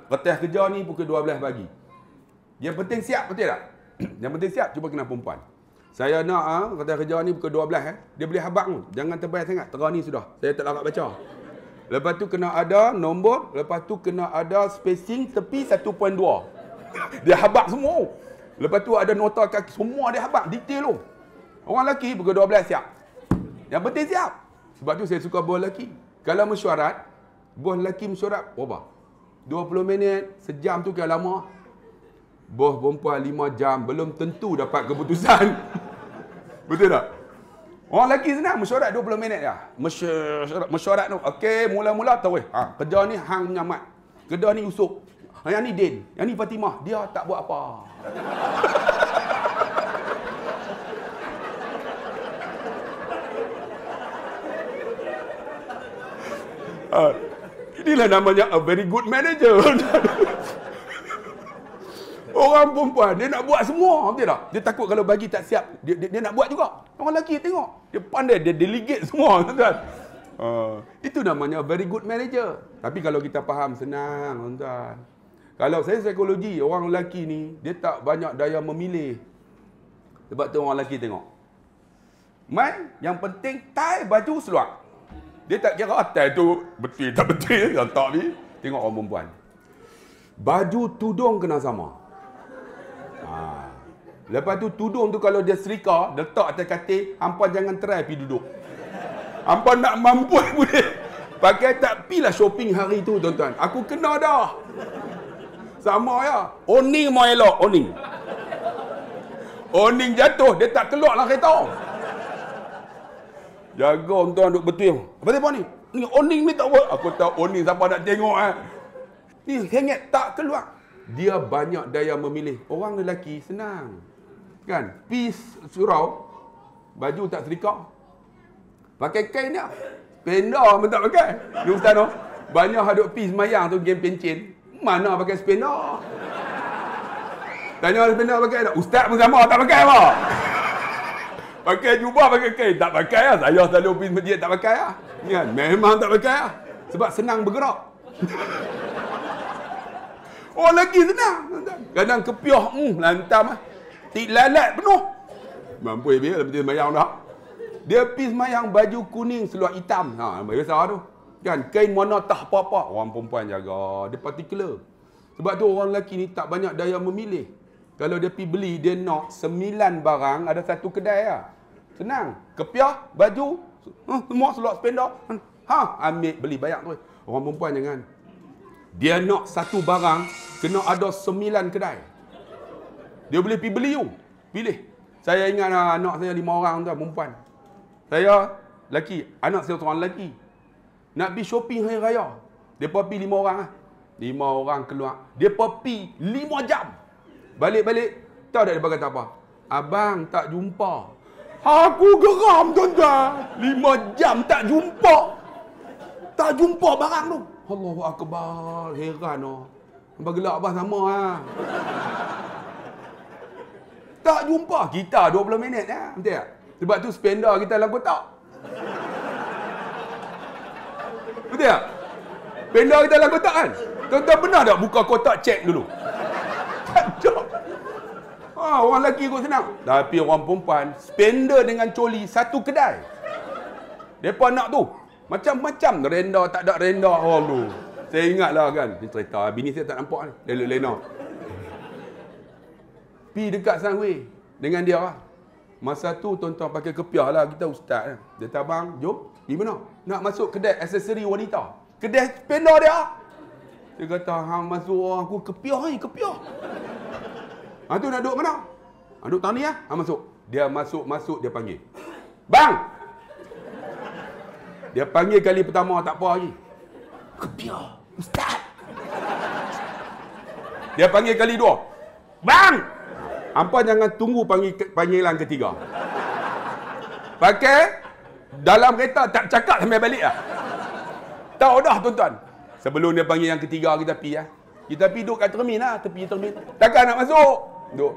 kertas kerja ni pukul 12 pagi. Yang penting siap, betul tak? Yang penting siap, cuba kena perempuan. Saya nak kertas kerja ni pukul 12 Dia boleh habaq tu. Jangan tebal sangat. Terang ni sudah. Saya tak larat baca. Lepas tu kena ada nombor, lepas tu kena ada spacing tepi 1.2. Dia habaq semua. Lepas tu ada nota kaki, semua dia habaq, detail tu. Orang lelaki pukul 12 siap. Yang penting siap. Sebab tu saya suka bos lelaki. Kalau mesyuarat, bos lelaki mesyuarat berapa? 20 minit, sejam tu kan lama. Bos perempuan 5 jam, belum tentu dapat keputusan. Betul tak? Orang lelaki senang, mesyuarat 20 minit je. Mesyuarat tu, okey, mula-mula tahu kerja ni hang menyamat. Kerja ni Yusuf. Yang ni Din, yang ni Fatimah. Dia tak buat apa. Inilah namanya a very good manager. Orang perempuan, dia nak buat semua, betul tak? Dia takut kalau bagi tak siap, dia nak buat juga. Orang lelaki tengok, dia pandai, dia delegate semua, tuan-tuan. Itu namanya very good manager. Tapi kalau kita faham, senang, tuan-tuan. Kalau saya psikologi, orang lelaki ni, dia tak banyak daya memilih. Sebab tu orang lelaki tengok. Mai, yang penting tie baju seluar. Dia tak kira tie tu betul tak betul, tak ni. Tengok orang perempuan. Baju tudung kena sama. Lepas tu tudung tu kalau dia serika, letak atas katil, hampa jangan try pergi duduk. Hampa nak mampu boleh. Pakai tak pilah shopping hari tu, tuan-tuan. Aku kena dah. Sama ya. Oning mau elok, oning. Oning jatuh, dia tak keluar lah kereta. Jaga tuan duk betul. Apa ni? Ni oning ni tak buat. Aku tahu oning siapa nak tengok Ni hengit tak keluar. Dia banyak daya memilih. Orang lelaki senang. Kan? Pis surau, baju tak serika. Pakai kain dia. Spender pun tak pakai. Ni ustaz tu. Banyak hadut pis mayang tu game pencin. Mana pakai spender? Tanya spender pakai tak? Ustaz pun sama tak pakai apa? Pakai jubah, pakai kain. Tak pakai lah. Saya selalu pergi masjid tak pakai lah. Kan? Memang tak pakai lah. Sebab senang bergerak. Orang lelaki senang. Kadang kepiah, lantam lah. Tik lalat penuh. Mampu dia lepas mayang dah. Dia pergi mayang baju kuning seluar hitam. Biasa tu. Kan? Kain warna tak apa-apa. Orang perempuan jaga. Dia particular. Sebab tu orang lelaki ni tak banyak daya memilih. Kalau dia pergi beli, dia nak 9 barang, ada satu kedai lah. Senang. Kepiah, baju, semua selok spender. Ambil, beli, bayar tu. Orang perempuan jangan. Dia nak satu barang, kena ada 9 kedai. Dia boleh pergi beli tu. Pilih. Saya ingat anak saya 5 orang tu, perempuan. Saya, lelaki. Anak saya seorang lelaki. Nak pergi shopping hari raya. Dia pergi 5 orang. 5 orang keluar. Dia pergi 5 jam. Balik-balik. Tahu tak dia kata apa? Abang tak jumpa. Aku geram tuan-tuan. 5 jam tak jumpa. Tak jumpa barang tu. Allahu Akbar. Heran oh. Nampak gelak abang sama lah. Tak jumpa. Kita 20 minit ya. Betul tak? Sebab tu spender kita dalam kotak. Betul tak? Spender kita dalam kotak kan? Tuan-tuan pernah tak buka kotak cek dulu? Tak ada. Orang lelaki kot senang. Tapi orang perempuan, spender dengan coli satu kedai. Mereka nak tu. Macam-macam. Renda, tak ada renda. Allah. Saya ingatlah kan. Ni cerita. Bini saya tak nampak ni. Dia lena. Pi dekat Sunway. Dengan dia lah. Masa tu tuan-tuan pakai kepiah lah. Kita ustaz. Dia kata, abang, jom. Pergi mana? Nak masuk kedai aksesori wanita. Kedai spender dia. Dia kata, hang masuk aku kepiah ni, kepiah. Tu nak duduk mana? Duduk tang ni lah. Masuk. Dia masuk, dia panggil. Bang! Dia panggil kali pertama, tak apa lagi. Kepiah, ustaz. Dia panggil kali 2. Bang! Hampa jangan tunggu panggilan ketiga. Pakai, dalam kereta tak cakap sampai balik lah. Tahu dah tuan-tuan. Sebelum dia panggil yang ketiga, kita pergi lah. Kita pergi duduk kat terminal, tepi terminal. Takkan nak masuk. Duk.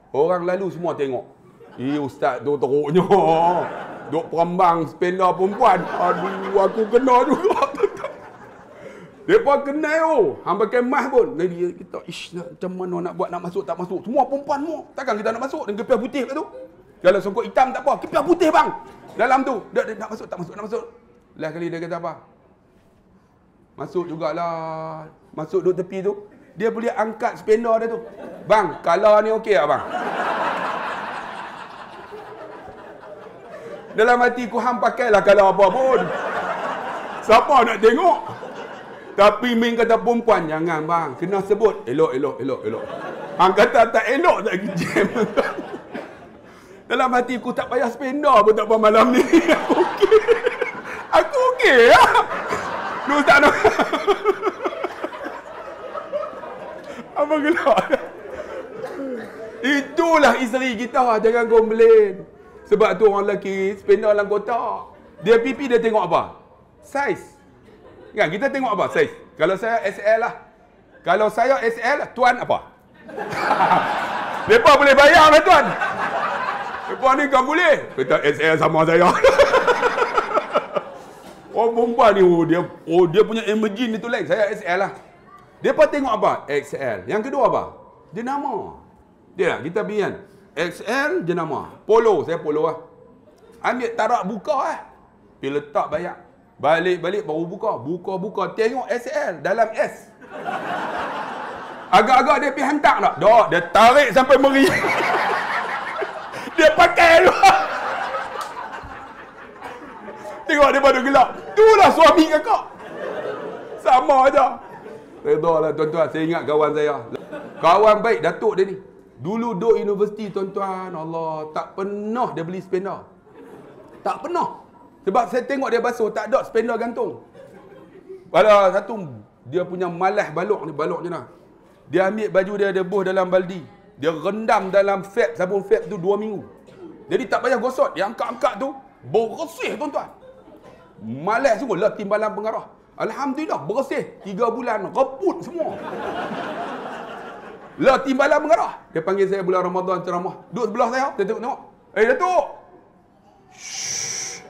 Orang lalu semua tengok. Ustaz tu teruknya. Duk perambang spender perempuan. Aduh, aku kena juga. Mereka kenal tu. Hang pakai mask pun. Jadi kita, macam mana nak buat, nak masuk, tak masuk. Semua perempuan semua. Takkan kita nak masuk dengan kepiah putih kat tu. Kalau songkok hitam tak apa. Kepiah putih bang. Dalam tu. Dia nak masuk, tak masuk, nak masuk. Last kali dia kata apa? Masuk jugalah. Masuk duduk tepi tu. Dia boleh angkat spender dia tu. Bang, color ni okey tak bang? Dalam hati ku hang pakailah color apa pun. Siapa nak tengok? Tapi Min kata perempuan, jangan bang. Kena sebut. Elok. Hang kata tak elok tak pergi jam. Dalam hati ku tak payah spender pun tak apa malam ni. Aku okey. Aku okey lah. Lu tak nak. Apa gelak? Itulah isteri kita. Jangan komplain. Sebab tu orang lelaki spender dalam kotak. Dia pipi dia tengok apa? Saiz. Kan kita tengok apa? Saiz. Kalau saya SL lah. Kalau saya SL, tuan apa? Mereka boleh bayar lah tuan. Mereka ni kan boleh. Kata SL sama saya. Orang perempuan ni, dia punya emerging itu lain. Saya SL lah. Dia pun tengok apa? XL. Yang kedua apa? Jenama. Dia lah, kita pergi kan. XL, jenama. Polo, saya polo lah. Ambil tarak buka lah. Pergi letak bayar. Balik-balik baru buka. Buka. Tengok SL dalam S. Agak-agak dia pergi hantar tak? Tak. Dia tarik sampai meri. Dia pakai tu. Tengok dia pada gelap. Itulah suami kakak. Sama aja. Redha lah tuan-tuan. Saya ingat kawan saya. Kawan baik datuk dia ni. Dulu duduk universiti tuan-tuan. Allah. Tak pernah dia beli spender. Tak pernah. Sebab saya tengok dia basuh. Tak ada spender gantung. Pada satu. Dia punya malas balok ni. Balok je lah. Dia ambil baju dia. Dia buh dalam baldi. Dia rendam dalam fab. Sabun fab tu 2 minggu. Jadi tak payah gosok. Dia angkat-angkat tu. Bersih tuan-tuan. Malas sungguh lah timbalan pengarah. Alhamdulillah bersih 3 bulan reput semua. Lah timbalan mengarah. Dia panggil saya bulan Ramadan ceramah. Duduk sebelah saya, dia tengok. Datuk. Shh.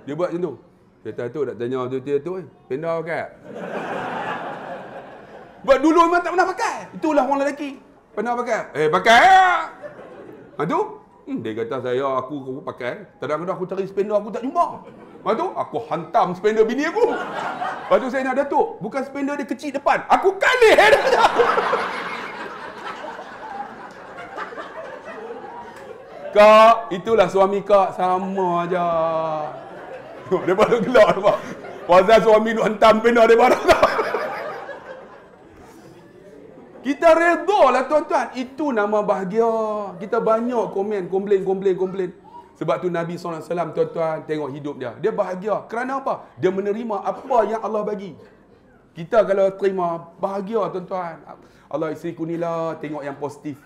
Dia buat macam tu. Saya kata Datuk nak tanya Datuk spender pakai. Buat dulu memang tak pernah pakai. Itulah orang lelaki. Pernah pakai. Pakai. Tu. Dia kata aku pakai. Kadang-kadang aku cari spender aku tak jumpa. Lepas tu, aku hantam spender bini aku. Lepas tu saya nak Datuk. Bukan spender dia kecil depan. Aku kalih dia. Kak, itulah suami kak. Sama aja. Dia baru gelak. Pasal suami duk hentam pena dia baru. Kita redha lah tuan-tuan. Itu nama bahagia. Kita banyak komen, komplain. Sebab tu Nabi SAW, tuan-tuan, tengok hidup dia. Dia bahagia. Kerana apa? Dia menerima apa yang Allah bagi. Kita kalau terima, bahagia tuan-tuan. Allah, isteri ku ni lah, tengok yang positif.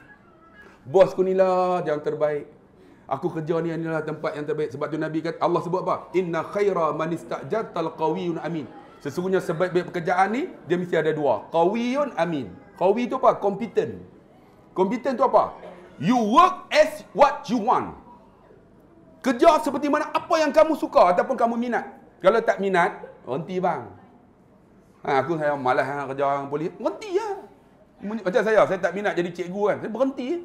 Bos ku ni lah, yang terbaik. Aku kerja ni adalah tempat yang terbaik. Sebab tu Nabi kata, Allah sebut apa? Inna khaira man istajartal qawiyun amin. Sesungguhnya sebaik-baik pekerjaan ni, dia mesti ada dua. Qawiyun amin. Qawi tu apa? Competent. Competent tu apa? You work as what you want. Kerja seperti mana apa yang kamu suka ataupun kamu minat. Kalau tak minat, berhenti bang. Saya malas kerja orang polis. Berhenti lah. Macam saya tak minat jadi cikgu kan. Saya berhenti.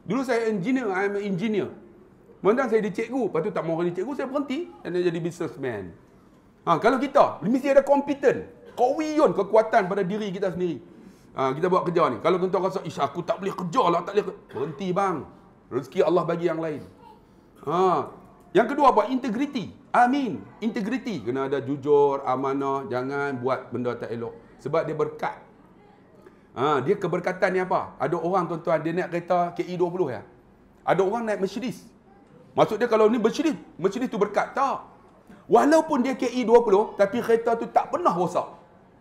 Dulu saya engineer, I'm an engineer. Kemudian saya jadi cikgu, lepas tu tak mahu jadi cikgu, saya berhenti dan jadi businessman. Kalau kita, mesti ada competent. Qawiyun, kekuatan pada diri kita sendiri. Kita buat kerja ni. Kalau tuan-tuan rasa, aku tak boleh kerja lah, tak boleh. Berhenti bang. Rezeki Allah bagi yang lain. Yang kedua apa? Integriti. Amin. Integriti. Kena ada jujur, amanah. Jangan buat benda tak elok. Sebab dia berkat. Dia keberkatan ni apa? Ada orang tuan-tuan, dia naik kereta KE20 ya. Ada orang naik Mercedes. Maksud dia kalau ni Mercedes tu berkat. Tak. Walaupun dia KE20, tapi kereta tu tak pernah rosak.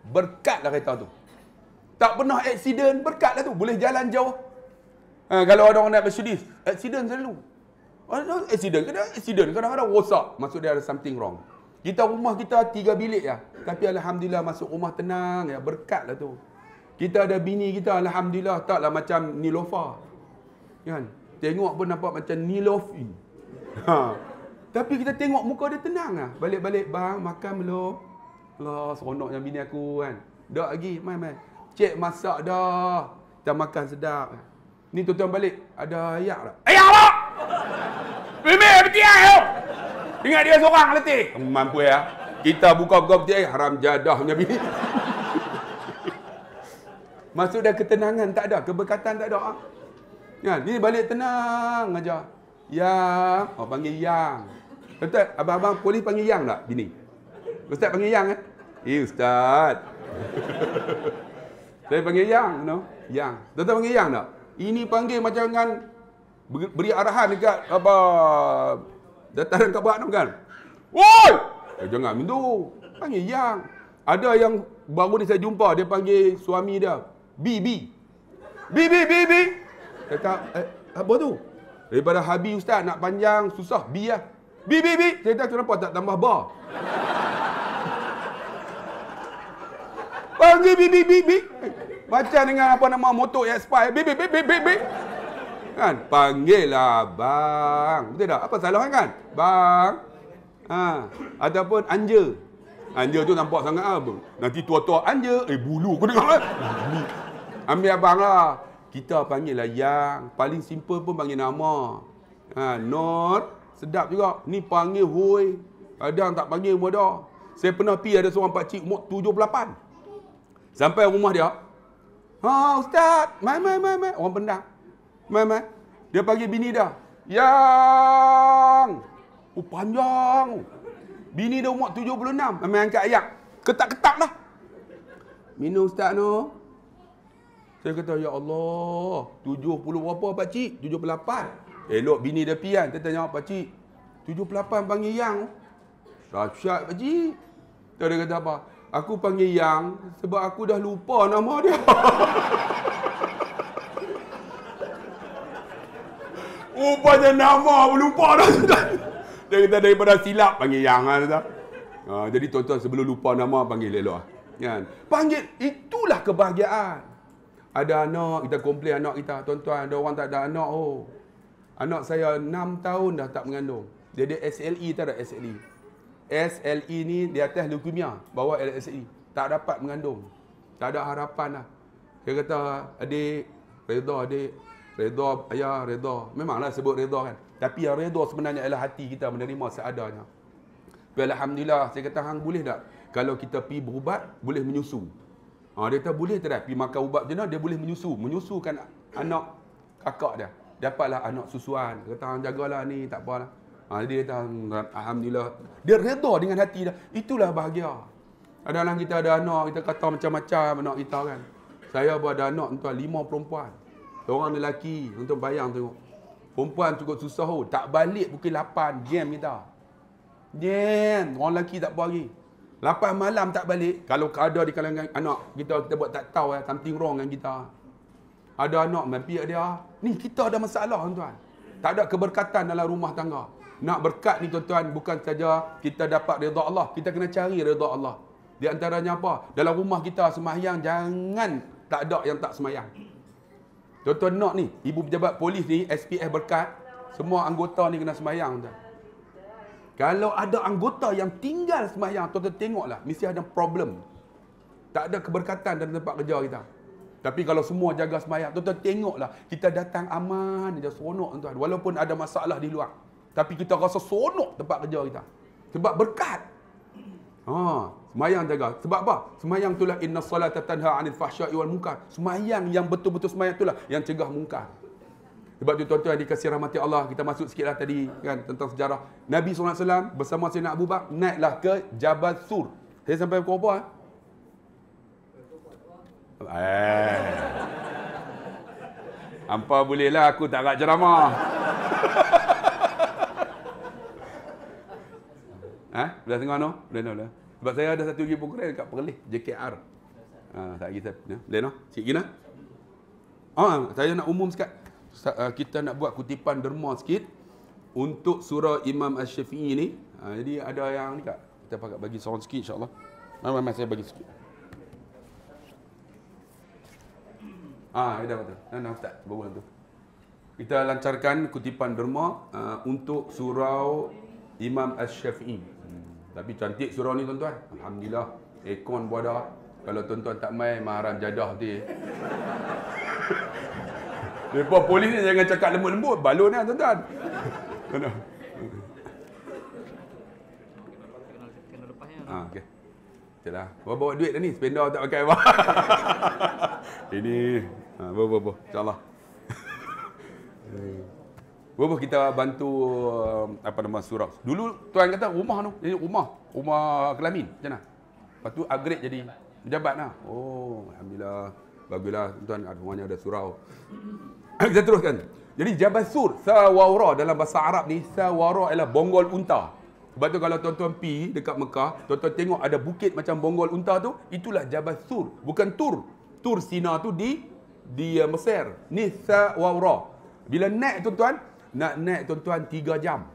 Berkatlah kereta tu. Tak pernah aksiden, berkatlah tu. Boleh jalan jauh. Kalau ada orang naik Mercedes, aksiden selalu. Aksiden. Kadang-kadang rosak. Maksud dia ada something wrong. Rumah kita 3 bilik ya. Tapi Alhamdulillah masuk rumah tenang ya. Berkatlah tu. Kita ada bini kita, Alhamdulillah, taklah macam Nilofa. Kan? Tengok pun nampak macam Nilofi. Tapi kita tengok muka dia tenang lah. Balik-balik, bang, makan belum? Allah, seronoknya bini aku kan. Dak lagi, mai. Cik masak dah. Kita makan sedap. Ni tuan-tuan balik, ada ayak tak? Ayak tak? Bimi, peti air. Ingat dia seorang letih. Mampu ya. Kita buka-buka peti air, haram jadah punya bini. Maksud dia ketenangan tak ada, keberkatan tak ada. Ni balik tenang aja. Yang, panggil yang. Ustaz, abang-abang polis panggil yang tak bini? Ustaz panggil yang kan? Ustaz. Saya panggil yang, yang. Tuan-tuan panggil yang tak? Ini panggil macam kan beri arahan dekat apa dataran Kaabah tu kan. Woi! Jangan mintu. Panggil yang. Ada yang baru ni saya jumpa, dia panggil suami dia Bibi. Kata, apa tu? Daripada Habi Ustaz nak panjang susah B lah. B. Saya kata kenapa tak tambah bar? Panggil B. Macam dengan apa nama motor expire. B. Kan? Panggil lah bang. Betul tak? Apa salah kan? Bang. Ataupun anja. Anja tu nampak sangat apa? Nanti tua-tua anja. Bulu aku dengar. Ambil abang lah. Kita panggil lah yang. Paling simple pun panggil nama. Not. Sedap juga. Ni panggil hoi. Kadang tak panggil umur dah. Saya pernah pergi ada seorang pakcik umur 78. Sampai rumah dia. Ustaz. Mai. Orang pendang. Mai. Dia panggil bini dia. Yang. Panjang. Bini dia umur 76. Memang angkat ayak. Ketak-ketak lah. Minum Ustaz no. Saya kata, ya Allah, 70 berapa pakcik? 78. Elok bini dia pian. Dia tanya, pakcik, 78 panggil yang. Dahsyat pakcik. Dia kata apa? Aku panggil yang sebab aku dah lupa nama dia. Rupanya nama pun lupa dah. Dia kata daripada silap panggil yang lah. Jadi tuan-tuan sebelum lupa nama panggil elok. Kan? Panggil, itulah kebahagiaan. Ada anak, kita komplain anak kita. Tuan-tuan, ada orang tak ada anak. Anak saya 6 tahun dah tak mengandung. Dia ada SLE, tak ada SLE. SLE ni di atas leukemia. Bawah LSE. Tak dapat mengandung. Tak ada harapan lah. Dia kata, adik, redha adik. Redha, ayah, redha. Memanglah sebut redha kan. Tapi yang redha sebenarnya adalah hati kita menerima seadanya. Tapi Alhamdulillah, saya kata, hang boleh tak? Kalau kita pergi berubat, boleh menyusu. Dia kata boleh tak? Pergi makan ubat jenak, dia boleh menyusukan anak kakak dia. dapatlah anak susuan. Kata hang jagalah ni, tak apalah. Dia kata alhamdulillah. Dia redha dengan hati dah. Itulah bahagia. Kadang-kadang kita ada anak, kita kata macam-macam anak kita kan. Saya pun ada anak tuan 5 perempuan. Seorang lelaki, tuan bayang tengok. Perempuan cukup susah tak balik pukul 8 jam kita. Jam, orang lelaki tak apa lagi. 8 malam tak balik. Kalau ada di kalangan anak kita buat tak tahu something wrong dengan kita. Ada anak mampir dia. Ni kita ada masalah tuan. Tak ada keberkatan dalam rumah tangga. Nak berkat ni tuan-tuan bukan saja kita dapat redha Allah, kita kena cari redha Allah. Di antaranya apa? Dalam rumah kita sembahyang jangan tak ada yang tak sembahyang. Tuan-tuan nak ni, ibu pejabat polis ni, SPF berkat, semua anggota ni kena sembahyang tuan. Kalau ada anggota yang tinggal sembahyang, tuan-tuan tengoklah, mesti ada problem. Tak ada keberkatan dalam tempat kerja kita. Tapi kalau semua jaga sembahyang, tuan-tuan tengoklah, kita datang aman je, seronok tuan-tuan. Walaupun ada masalah di luar. Tapi kita rasa seronok tempat kerja kita. Sebab berkat. Semayang jaga. Sebab apa? Semayang itulah inna salata tanha 'anil fahsya'i wal munkar. Semayang yang betul-betul semayang itulah yang cegah mungkar. Sebab tu tuan-tuan dikasih rahmati Allah, kita masuk sikitlah tadi kan tentang sejarah. Nabi SAW bersama Sayyidina Abu Bakar naiklah ke Jabal Sur. Saya sampai pukul apa? Hampa bolehlah aku tak nak ceramah. Belah tengah no? Boleh. Sebab saya ada satu lagi program dekat Perlis, JKR. Tak lagi saya. Boleh no? Sikit gini. Saya nak umum sikit. Kita nak buat kutipan derma sikit untuk surah Imam Asy-Syafi'i ni. Jadi ada yang ni kak. Kita pakai bagi seorang sikit insya-Allah. Memang saya bagi sikit. Dah betul. Nah, Ustaz, baru tu. Kita lancarkan kutipan derma untuk surau Imam Asy-Syafi'i. Tapi cantik surau ni tuan-tuan. Alhamdulillah. Aircon pun ada. Kalau tuan-tuan tak main, maharam jadah tu. Lepas polis ni jangan cakap lembut-lembut. Balon ni tuan-tuan. Okey. Itulah. Bawa duit dah ni. Spender tak pakai apa. Ini. Bawa. InsyaAllah. Bawa kita bantu surau. Dulu tuan kata rumah tu. Jadi rumah kelamin. Macam mana? Lepas tu upgrade jadi pejabat lah. Alhamdulillah. Baguslah tuan rumahnya ada surau. Kita teruskan. Jadi Jabal Sur, Sawara dalam bahasa Arab ni, Sawara ialah bonggol unta. Sebab tu kalau tuan-tuan pergi dekat Mekah, tuan-tuan tengok ada bukit macam bonggol unta tu, itulah Jabal Sur. Bukan Tur. Tur Sina tu di Mesir. Ni Sawara. Bila naik tuan-tuan, nak naik tuan-tuan 3 jam.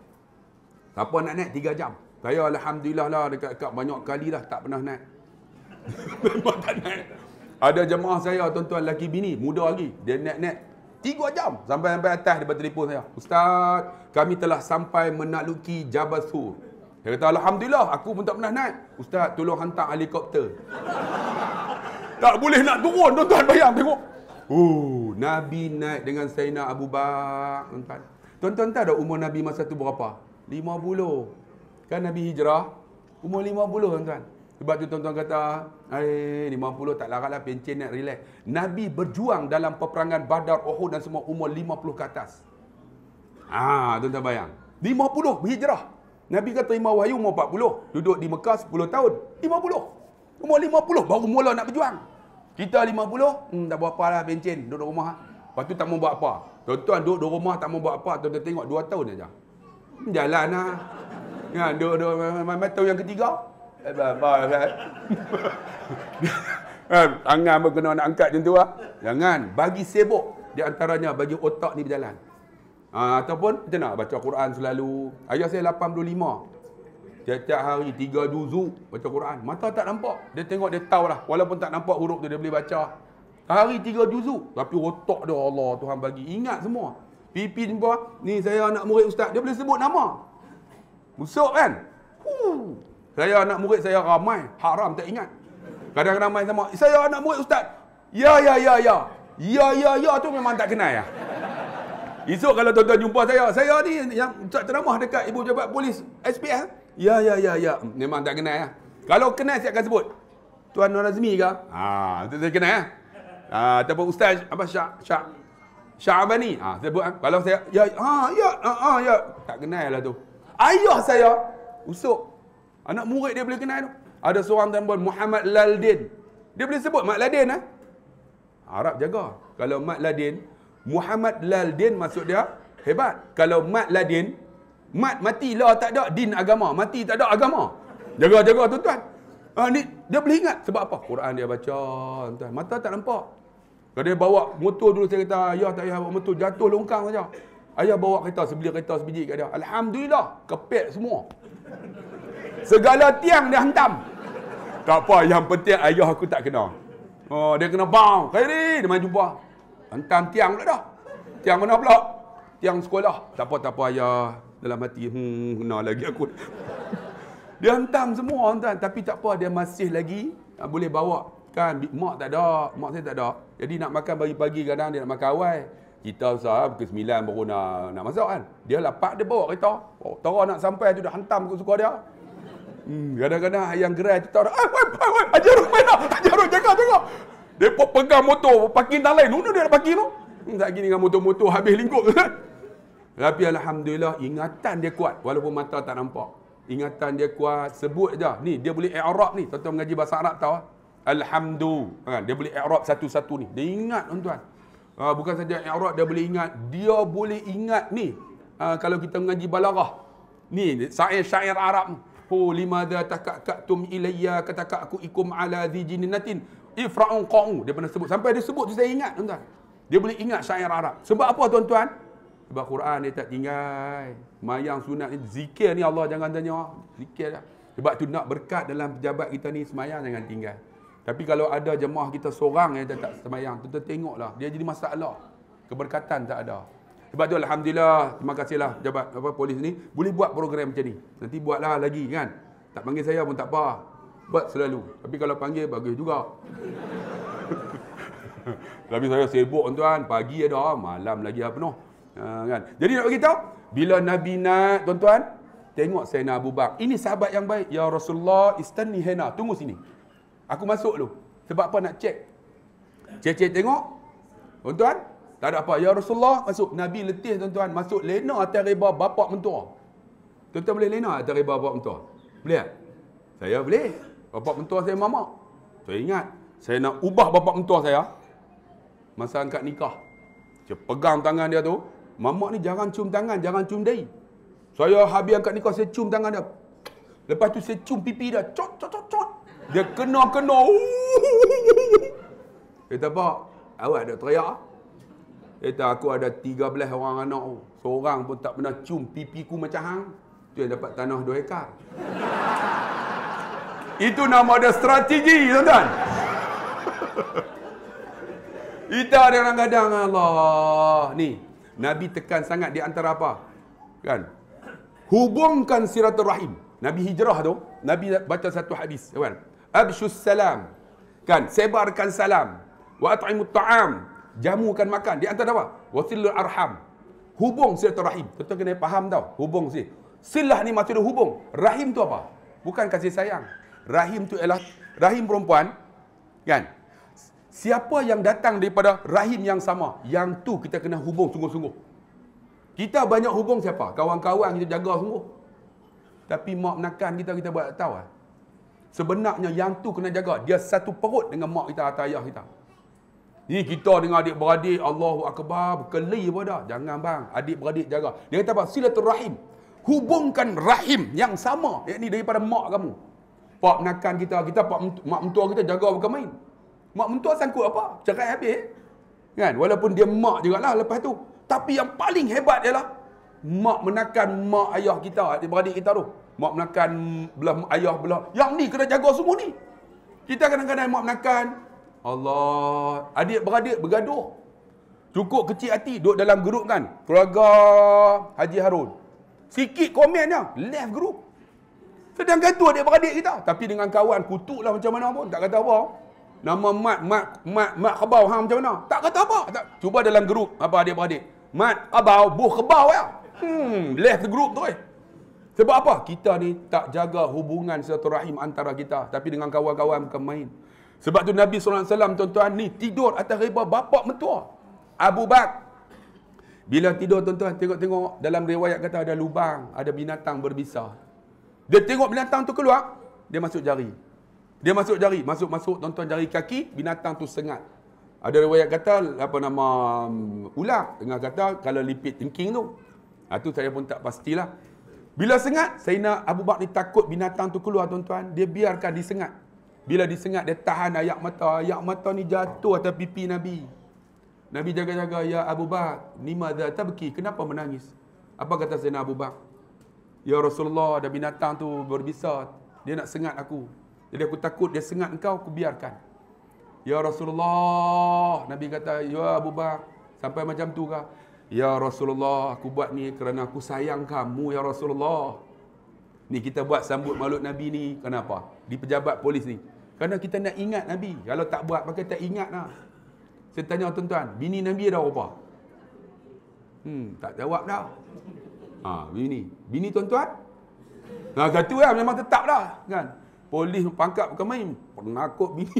Siapa nak naik 3 jam? Saya alhamdulillah lah dekat banyak kali dah tak pernah naik. Memang tak naik. Ada jemaah saya tuan-tuan lelaki bini, muda lagi. Dia naik 3 jam. Sampai atas dia telefon saya. Ustaz, kami telah sampai menakluki Jabal Sur. Dia kata alhamdulillah aku pun tak pernah naik. Ustaz tolong hantar helikopter. Tak boleh nak turun tuan-tuan, bayang tengok. Nabi naik dengan Sayyidina Abu Bakar tuan-tuan. Tuan-tuan tahu dah umur Nabi masa tu berapa? 50. Kan Nabi hijrah umur 50 tuan-tuan. Sebab tu tuan-tuan kata, 50 tak laratlah pencen nak relax. Nabi berjuang dalam peperangan Badar, Uhud dan semua umur 50 ke atas. Tuan-tuan bayang. 50 berhijrah. Nabi kata terima wahyu umur 40. Duduk di Mekah 10 tahun. 50. Umur 50 baru mula nak berjuang. Kita 50, tak berapa lah pencen. Duduk rumah. Lepas tu tak mau buat apa. Tuan-tuan duduk rumah tak mau buat apa. Tuan-tuan tengok 2 tahun saja. Jalan lah. Duduk tahun yang ketiga. Tangan pun kena nak angkat macam tu lah. Jangan. Bagi sibuk. Di antaranya bagi otak ni berjalan. Ataupun macam nak baca Quran selalu. Ayah saya 85. Tiap-tiap hari 3 juzuk baca Quran. Mata tak nampak. Dia tengok dia tahu lah. Walaupun tak nampak huruf tu dia boleh baca. Hari 3 juzuk. Tapi otak dia Allah Tuhan bagi. Ingat semua. Pipi jumpa. Ni saya anak murid ustaz. Dia boleh sebut nama. Busuk kan? Saya anak murid saya ramai. Haram tak ingat. Kadang-kadang main sama. Saya anak murid ustaz. Ya. Ya tu memang tak kenal ya. Esok kalau tuan-tuan jumpa saya ni yang ustaz ceramah dekat ibu pejabat polis SPF. Ya. Memang tak kenal ya. Kalau kenal saya akan sebut. Tuan Nur Azmi ke? Itu saya kenal ya. Ataupun Ustaz apa Syak. Sya'bani. Sebut kalau saya ya, tak kenal lah tu. Ayah saya usuk. Anak murid dia boleh kenal tu. Ada seorang tuan Muhammad Laldin. Dia boleh sebut Mat Ladin Arab jaga. Kalau Mat Ladin, Muhammad Laldin maksud dia hebat. Kalau Mat Ladin, mat mati lah tak ada din agama, mati tak ada agama. Jaga-jaga tuan-tuan. Ni dia boleh ingat sebab apa? Quran dia baca tuan. Mata tak nampak. Kalau dia bawa motor dulu saya kata, ayah tak payah bawa motor, jatuh longkang saja. Ayah bawa kereta sebiji kat dia. Alhamdulillah, kepek semua. Segala tiang dia hantam. Tak apa, yang penting ayah aku tak kena. Dia kena bang. Khairi, dia main jumpa. Hantam tiang pula dah. Tiang mana pula? Tiang sekolah. Tak apa ayah. Dalam hati, kena lagi aku. Dia hantam semua tuan. Tapi tak apa, dia masih lagi boleh bawa. Kan, mak tak ada. Mak saya tak ada. Jadi nak makan pagi-pagi kadang dia nak makan awal. Kita usah pukul 9 baru nak masak kan. Dia lapak, dia bawa kereta. Tara nak sampai tu dah hantam ke suka dia. Kadang-kadang yang gerai tu tahu, Ajarul main dah. Ajarul jaga. Dia pegang motor, parking tak lain. Mana dia nak parking tu? Tak gini dengan motor-motor habis lingkup. Tapi Alhamdulillah, ingatan dia kuat. Walaupun mata tak nampak. Ingatan dia kuat. Sebut je. Ni, dia boleh i'rab ni. Tuan-tuan mengaji bahasa Arab tahu. Alhamdulillah. Dia boleh i'rab satu-satu ni. Dia ingat tuan-tuan. Bukan saja i'rab, dia boleh ingat. Dia boleh ingat ni. Kalau kita mengaji balaghah. Ni, syair Arab ni. Limadha takakatum ilayya katakaku ikum ala dijininatin ifra'un qa'u. Dia pernah sebut. Sampai dia sebut tu saya ingat tuan-tuan. Dia boleh ingat syair Arab. Sebab apa tuan-tuan? Sebab Quran dia tak tinggal. Mayang sunat ni, zikir ni Allah jangan tanya. Zikir dah. Sebab tu nak berkat dalam pejabat kita ni, semayang jangan tinggal. Tapi kalau ada jemaah kita seorang yang tak semayang, tuan-tuan tengoklah. Dia jadi masalah. Keberkatan tak ada. Sebab tu Alhamdulillah, terima kasihlah pejabat polis ni boleh buat program macam ni. Nanti buatlah lagi kan. Tak panggil saya pun tak apa. Buat selalu. Tapi kalau panggil bagus juga. Tapi saya sibuk tuan, pagi ada, malam lagi penuh. Kan. Jadi nak bagi tahu, bila Nabi nak tuan-tuan, tengok Sayyidina Abu Bakar. Ini sahabat yang baik. Ya Rasulullah, istanni hena. Tunggu sini. Aku masuk dulu. Sebab apa nak cek? Cek tengok. Tuan-tuan, tak ada apa. Ya Rasulullah, masuk. Nabi letih tuan-tuan. Masuk lena atas riba bapak mentua. Tuan-tuan boleh lena atas riba bapak mentua? Boleh tak? Saya boleh. Bapak mentua saya mamak. Saya ingat. Saya nak ubah bapak mentua saya. Masa angkat nikah. Saya pegang tangan dia tu. Mamak ni jangan cium tangan, jangan cium dahi. Saya habis angkat nikah, saya cium tangan dia. Lepas tu saya cium pipi dia. Cot. Dia kena. Kata apa? Awak ada teriak? Kata aku ada 13 orang anak. Seorang pun tak pernah cium pipiku macam hang. Tu yang dapat tanah 2 ekar. Itu nama dia strategi, tuan-tuan. Kita ada kadang-kadang Allah. Ni, Nabi tekan sangat di antara apa? Kan? Hubungkan silaturahim. Nabi hijrah tu, Nabi baca satu hadis, kan? Abshus salam. Kan? Sebarkan salam. Wa at'imut ta'am. Jamukan makan. Di antara apa? Wasilul arham. Hubung silaturahim. Tuan-tuan kena faham tau. Hubung sih. Silah ni maksudnya hubung. Rahim tu apa? Bukan kasih sayang. Rahim tu ialah rahim perempuan. Kan? Siapa yang datang daripada rahim yang sama, yang tu kita kena hubung sungguh-sungguh. Kita banyak hubung siapa? Kawan-kawan kita jaga sungguh. Tapi mak menakan kita buat tak tahu. Sebenarnya yang tu kena jaga. Dia satu perut dengan mak kita atau ayah kita. Ni kita dengan adik-beradik, Allahu Akbar, berkeli pun dah. Jangan bang, adik-beradik jaga. Dia kata apa? Silaturahim. Hubungkan rahim yang sama. Yakni daripada mak kamu. Pak menakan kita mak mentua kita jaga bukan main. Mak mentua sangkut apa? Cerai habis. Kan? Walaupun dia mak jugalah lepas tu. Tapi yang paling hebat ialah mak menakan mak ayah kita, adik-beradik kita tu. Mak menakan belah ayah belah. Yang ni kena jaga semua ni. Kita kadang-kadang mak menakan. Allah. Adik-beradik bergaduh. Cukup kecil hati. Duduk dalam grup kan. Keluarga Haji Harun. Sikit komennya. Left group. Sedangkan tu adik-beradik kita. Tapi dengan kawan kutuklah macam mana pun. Tak kata apa. Nama mat kebau hang macam mana? Tak kata apa. Tak. Cuba dalam grup apa adik-beradik. Mat kebau, buh kebau ya. Left group tu Sebab apa? Kita ni tak jaga hubungan silaturahim antara kita. Tapi dengan kawan-kawan bukan main. Sebab tu Nabi SAW tuan-tuan ni tidur atas riba bapak mentua. Abu Bakar Bila tidur tuan-tuan, tengok-tengok dalam riwayat kata ada lubang, ada binatang berbisa. Dia tengok binatang tu keluar, dia masuk jari. Dia masuk jari, masuk tuan-tuan jari kaki, binatang tu sengat. Ada riwayat kata apa nama ular, tengah kata kalau lipit tengking tu. Itu saya pun tak pastilah. Bila sengat, Sayyidina Abu Bakar ni takut binatang tu keluar tuan-tuan, dia biarkan disengat. Bila disengat, dia tahan ayak mata ni jatuh atas pipi Nabi. Nabi jaga-jaga, ya Abu Bakar, limadha tabki, kenapa menangis? Apa kata Sayyidina Abu Bakar? Ya Rasulullah, ada binatang tu berbisa, dia nak sengat aku. Jadi aku takut dia sengat engkau, aku biarkan. Ya Rasulullah, Nabi kata, ya Abu Bakar, sampai macam tu kah? Ya Rasulullah, aku buat ni kerana aku sayang kamu, ya Rasulullah. Ni kita buat sambut maulud Nabi ni, kenapa? Di pejabat polis ni. Kerana kita nak ingat Nabi. Kalau tak buat, maka tak ingat lah. Saya tanya tuan-tuan, bini Nabi ada apa? Tak jawab dah. Bini tuan-tuan? Kata lah, memang tetap dah. Kan? Polis pangkat bukan main. Penakut bini.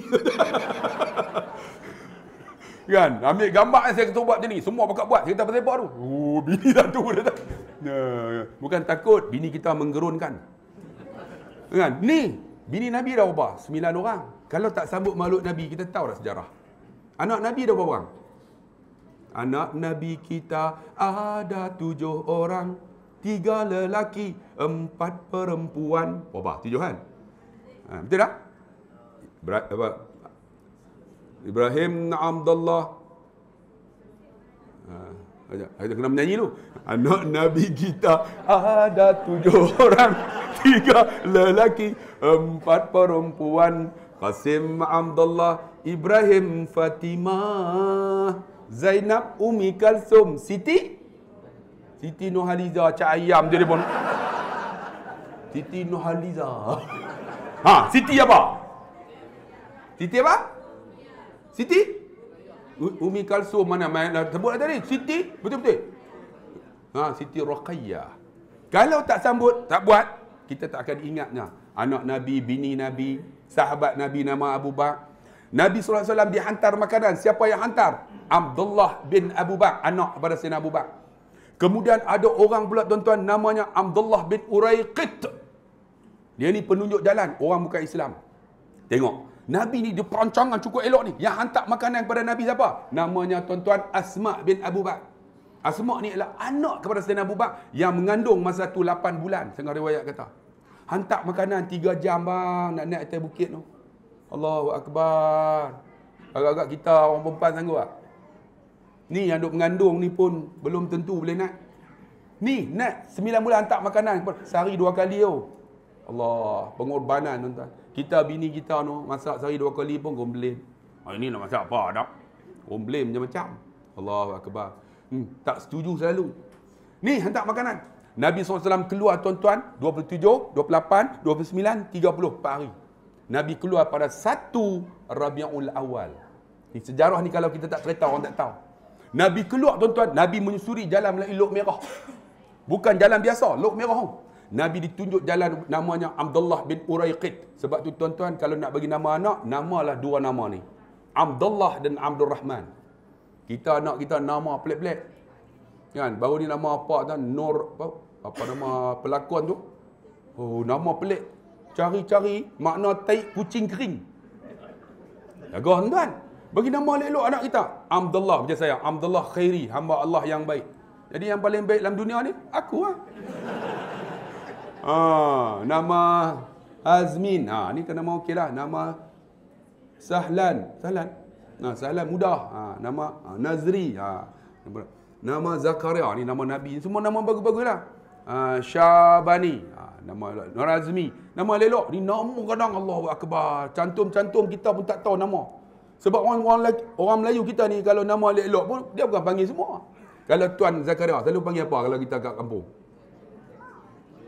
Kan? Ambil gambar saya kata buat macam ni. Semua pakat buat. Saya kata pasal apa tu? Oh, bini satu. Bukan takut. Bini kita menggerunkan. Kan? Ni, bini Nabi dah berapa? 9 orang. Kalau tak sambut maulud Nabi, kita tahu dah sejarah. Anak Nabi ada berapa orang? Anak Nabi kita ada 7 orang. 3 lelaki, 4 perempuan. Berapa? 7 kan? Betul tak? Ibrahim Abdullah. Kita kena menyanyi dulu. Anak Nabi kita ada 7 orang. 3 lelaki, 4 perempuan. Qasim Abdullah, Ibrahim Fatimah, Zainab Umi Kalsum, Siti Nurhaliza, Cak Ayam je dia pun. Siti Nurhaliza. Siti apa? Siti apa? Siti? Umi Kalsum mana sebut tadi? Siti? Betul-betul? Siti Ruqayyah. Kalau tak sambut, tak buat, kita tak akan ingatnya. Anak Nabi, bini Nabi, sahabat Nabi nama Abu Bakar. Nabi SAW dihantar makanan. Siapa yang hantar? Abdullah bin Abu Bakar, anak kepada Sayyidina Abu Bakar. Kemudian ada orang pula tuan-tuan, namanya Abdullah bin Uraiqit. Dia ni penunjuk jalan, orang bukan Islam. Tengok, Nabi ni dia perancangan cukup elok ni. Yang hantar makanan kepada Nabi siapa? Namanya tuan-tuan Asma bin Abu Bakar. Asma ni adalah anak kepada Sayyidina Abu Bakar yang mengandung masa tu 8 bulan. Setengah riwayat kata. Hantar makanan 3 jam bang, nak naik atas bukit tu. Allahu Akbar. Agak-agak kita orang perempuan sanggup tak? Ni yang duk mengandung ni pun belum tentu boleh naik. Ni nak 9 bulan hantar makanan. Sehari 2 kali tu. Allah, pengorbanan tuan-tuan. Kita bini kita tu masak sehari 2 kali pun komplain. Ini nak masak apa dak? Komplain macam-macam. Allahu Akbar. Tak setuju selalu. Ni hantar makanan. Nabi SAW keluar tuan-tuan 27, 28, 29, 30 per hari. Nabi keluar pada 1 Rabiul Awal. Ni sejarah ni kalau kita tak cerita orang tak tahu. Nabi keluar tuan-tuan, Nabi menyusuri jalan melalui Lok Merah. Bukan jalan biasa, Lok Merah. Nabi ditunjuk jalan namanya Abdullah bin Uraiqit. Sebab tu tuan-tuan kalau nak bagi nama anak, namalah 2 nama ni. Abdullah dan Abdul Rahman. Kita anak kita nama pelik-pelik. Kan? Baru ni nama apa tuan? Nur apa nama pelakon tu? Oh, nama pelik. Cari-cari makna tai kucing kering. Jaga tuan. Bagi nama elok anak kita. Abdullah macam saya, Abdullah Khairi, hamba Allah yang baik. Jadi yang paling baik dalam dunia ni aku lah. Nama Azmin. Ni kan nama okeylah. Nama Sahlan. Sahlan mudah. Nama Nazri. Nama Zakaria. Ni nama Nabi. Semua nama bagus-baguslah. Syabani. Nama Norazmi. Nama lelok. Ni nama kadang Allahu Akbar. Cantum-cantum kita pun tak tahu nama. Sebab orang Melayu kita ni kalau nama lelok pun dia bukan panggil semua. Kalau Tuan Zakaria selalu panggil apa kalau kita kat kampung?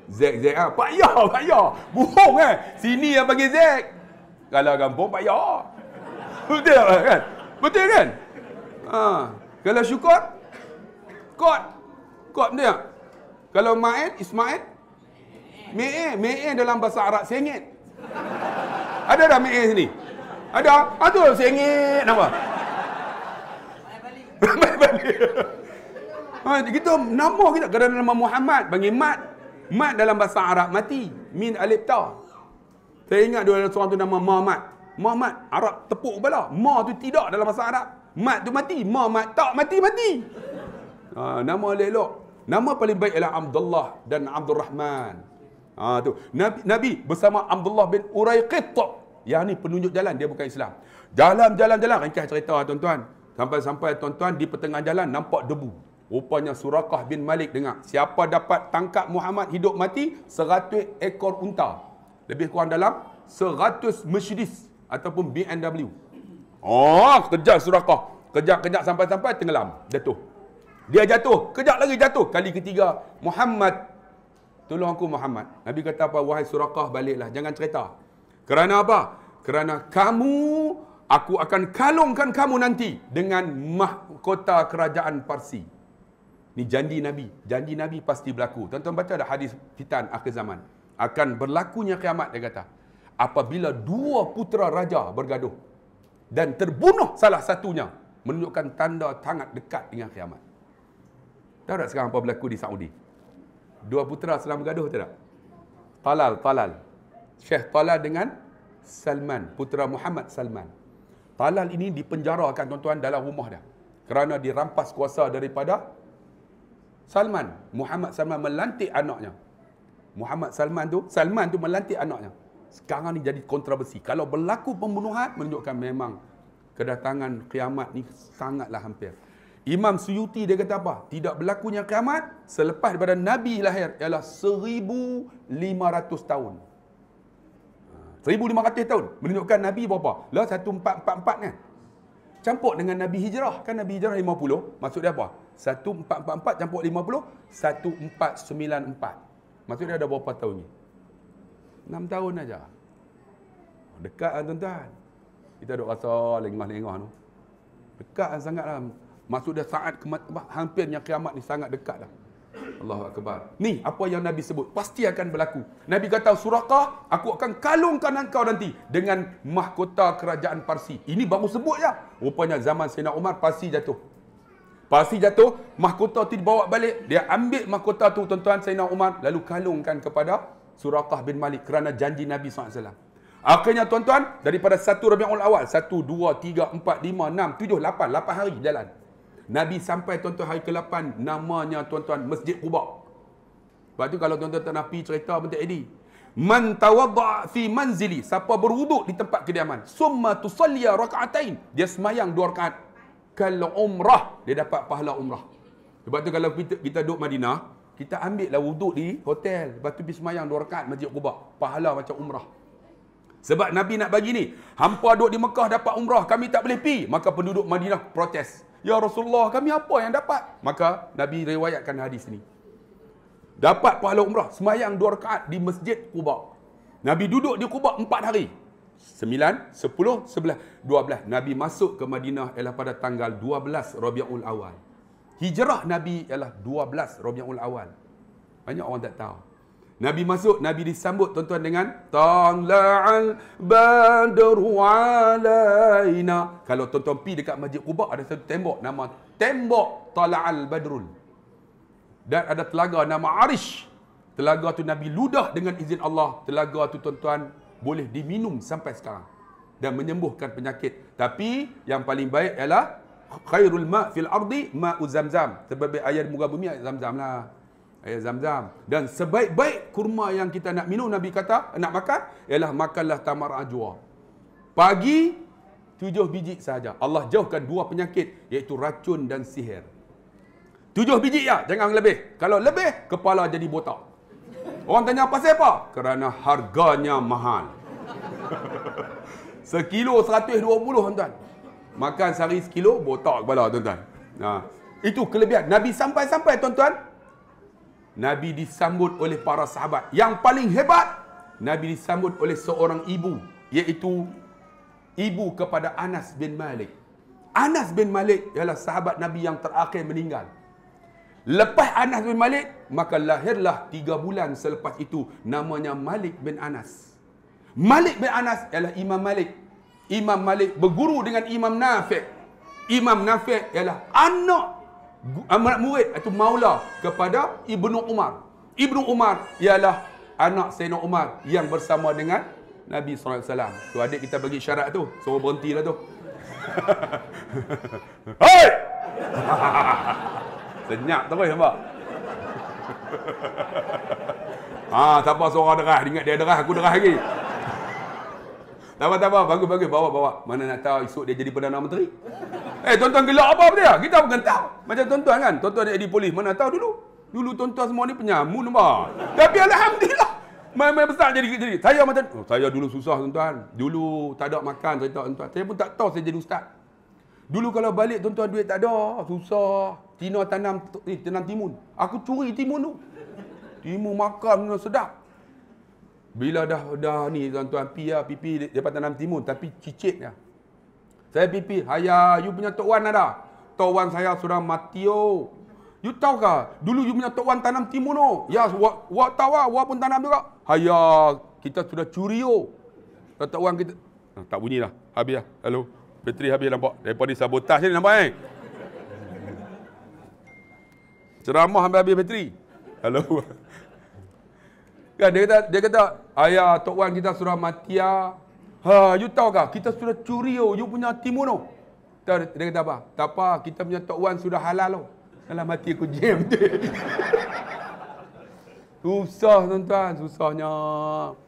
Zek Pak Ya. Bohong Sini yang panggil Zek. Kalau kampung Pak Ya. Betul kan? Betul kan? Kalau Syukur Kot dia. Kalau Ma'in, Ismail, Me'e dalam bahasa Arab sengit. Ada dah Me'e sini? Ada? Tu sengit nama. Balik. Kita nama kita kerana nama Muhammad panggil Mat. Mat dalam bahasa Arab mati. Min alif ta. Saya ingat dulu ada seorang tu nama Muhammad. Muhammad Arab tepuk kepala. Ma tu tidak dalam bahasa Arab. Mat tu mati. Muhammad tak mati. Nama elok. Nama paling baik ialah Abdullah dan Abdul Rahman. Tu. Nabi bersama Abdullah bin Uraiqit. Yang ni penunjuk jalan, dia bukan Islam. Jalan. Ringkas cerita tuan-tuan. Sampai tuan-tuan di pertengahan jalan nampak debu. Rupanya Suraqah bin Malik dengar. Siapa dapat tangkap Muhammad hidup mati, 100 ekor unta. Lebih kurang dalam 100 Mercedes ataupun BMW. Kejar Suraqah. Kejap sampai tenggelam. Jatuh. Dia jatuh. Kejap lagi jatuh. Kali ketiga. Muhammad. Tolong aku Muhammad. Nabi kata apa? Wahai Suraqah, baliklah. Jangan cerita. Kerana apa? Kerana aku akan kalungkan kamu nanti dengan mahkota kerajaan Parsi. Ni janji Nabi. Janji Nabi pasti berlaku. Tuan-tuan baca ada hadis fitan akhir zaman. Akan berlakunya kiamat, dia kata. Apabila dua putera raja bergaduh dan terbunuh salah satunya, menunjukkan tanda sangat dekat dengan kiamat. Tahu tak sekarang apa berlaku di Saudi? Dua putera sedang bergaduh tak? Talal. Syekh Talal dengan Salman, putera Muhammad Salman. Talal ini dipenjarakan tuan-tuan dalam rumah dia. Kerana dirampas kuasa daripada Salman. Muhammad Salman melantik anaknya. Salman tu melantik anaknya. Sekarang ni jadi kontroversi. Kalau berlaku pembunuhan, menunjukkan memang kedatangan kiamat ni sangatlah hampir. Imam Suyuti dia kata apa? Tidak berlakunya kiamat selepas daripada Nabi lahir ialah 1500 tahun. 1500 tahun. Menunjukkan Nabi berapa? 1444 kan? Campur dengan Nabi Hijrah. Kan Nabi Hijrah 50. Maksud dia apa? 1444 campur 50. 1494. Maksud dia ada berapa tahun ni? 6 tahun aja. Dekat kan tuan-tuan? Kita duk rasa lengah-lengah tu. Dekat kan sangat lah. Maksud dia saat hampirnya kiamat ni sangat dekat dah. Allahu Akbar. Ni apa yang Nabi sebut. Pasti akan berlaku. Nabi kata, Suraqah, aku akan kalungkan engkau nanti dengan mahkota kerajaan Parsi. Ini baru sebut je. Rupanya zaman Sayyidina Umar, Parsi jatuh. Mahkota tu dibawa balik. Dia ambil mahkota tu tuan-tuan Sayyidina Umar. Lalu kalungkan kepada Suraqah bin Malik. Kerana janji Nabi SAW. Akhirnya tuan-tuan, daripada 1 Rabiul Awal. 1, 2, 3, 4, 5, 6, 7, 8. 8 hari jalan. Nabi sampai tuan-tuan hari ke-8, namanya tuan-tuan Masjid Quba. Sebab tu kalau tuan-tuan tak nak pergi cerita pun tak jadi. Man tawadda' fi manzili, siapa berwuduk di tempat kediaman, summa tusalliya raka'atain, dia semayang 2 rakaat. Kal umrah, dia dapat pahala umrah. Sebab tu kalau kita duduk Madinah, kita ambil lah wuduk di hotel, lepas tu pergi semayang 2 rakaat Masjid Quba. Pahala macam umrah. Sebab Nabi nak bagi ni, hampa duduk di Mekah dapat umrah, kami tak boleh pergi. Maka penduduk Madinah protes. Ya Rasulullah, kami apa yang dapat? Maka Nabi riwayatkan hadis ni. Dapat pahala umrah, semayang 2 rakaat di Masjid Quba. Nabi duduk di Quba 4 hari. 9, 10, 11, 12. Nabi masuk ke Madinah ialah pada tanggal 12 Rabiul Awal. Hijrah Nabi ialah 12 Rabiul Awal. Banyak orang tak tahu. Nabi masuk, Nabi disambut tuan-tuan dengan Tala'al badru alaina. Kalau tuan-tuan pergi dekat Masjid Quba, ada satu tembok nama Tembok Tala'al Badrul. Dan ada telaga nama Arish. Telaga tu Nabi ludah dengan izin Allah. Telaga tu tuan-tuan boleh diminum sampai sekarang. Dan menyembuhkan penyakit. Tapi yang paling baik ialah khairul ma' fil ardi ma'u zamzam. Sebaik air muka bumi, air zamzam lah. Air zam-zam. Dan sebaik-baik kurma yang kita nak minum, Nabi kata, nak makan, ialah makanlah tamar ajwa. Pagi, 7 biji sahaja. Allah jauhkan 2 penyakit, iaitu racun dan sihir. 7 biji ya, jangan lebih. Kalau lebih, kepala jadi botak. Orang tanya, pasal apa? Kerana harganya mahal. Sekilo 120, tuan-tuan. Makan sehari sekilo, botak kepala, tuan-tuan. Nah, itu kelebihan. Nabi sampai-sampai, tuan-tuan, Nabi disambut oleh para sahabat. Yang paling hebat, Nabi disambut oleh seorang ibu, iaitu ibu kepada Anas bin Malik. Anas bin Malik ialah sahabat Nabi yang terakhir meninggal. Lepas Anas bin Malik, maka lahirlah 3 bulan selepas itu namanya Malik bin Anas. Malik bin Anas ialah Imam Malik. Imam Malik berguru dengan Imam Nafi'. Imam Nafi' ialah anak anak murid itu maula kepada Ibnu Umar. Ibnu Umar ialah anak Sayyidina Umar yang bersama dengan Nabi SAW. Tu adik kita bagi syarat tu, suruh berhentilah tu. Hei! Senyap terus nampak. Tak apa suara derah, ingat dia derah, aku derah lagi. Tak apa, bagus, bawa. Mana nak tahu esok dia jadi Perdana Menteri. Tuan-tuan gelak apa dia? Kita bukan tahu. Macam tuan-tuan kan, tuan-tuan dia jadi polis, mana tahu dulu. Dulu tuan-tuan semua ni penyamun nampak. Tapi alhamdulillah, main-main besar jadi. Saya macam, saya dulu susah tuan-tuan. Dulu tak ada makan, cerita tuan-tuan. Saya pun tak tahu saya jadi ustaz. Dulu kalau balik tuan-tuan duit tak ada, susah. Cina tanam timun. Aku curi timun tu. Timun makan sedap. Bila dah ni tuan-tuan pipi dapat tanam timun tapi cicitnya. Saya pipi, "Haya, you punya Tok Wan ada? Tok Wan saya sudah mati oh. You tahu ke? Dulu you punya Tok Wan tanam timun oh. Ya, wak tahu ah, wak pun tanam juga. Haya, kita sudah curi oh. Tok Wan kita tak bunyilah. Habis lah. Hello. Bateri habis nampak. Daripada sabotaj ni nampak ceramah habis bateri. Hello. Kan dia kata, "Ayah, Tok Wan kita sudah mati ah. You tahu ke? Kita sudah curi oh, you punya timun oh." Dia kata apa? "Tak apa, kita punya Tok Wan sudah halal oh." Dalam mati aku jam tu. Susah tuan-tuan, susahnya.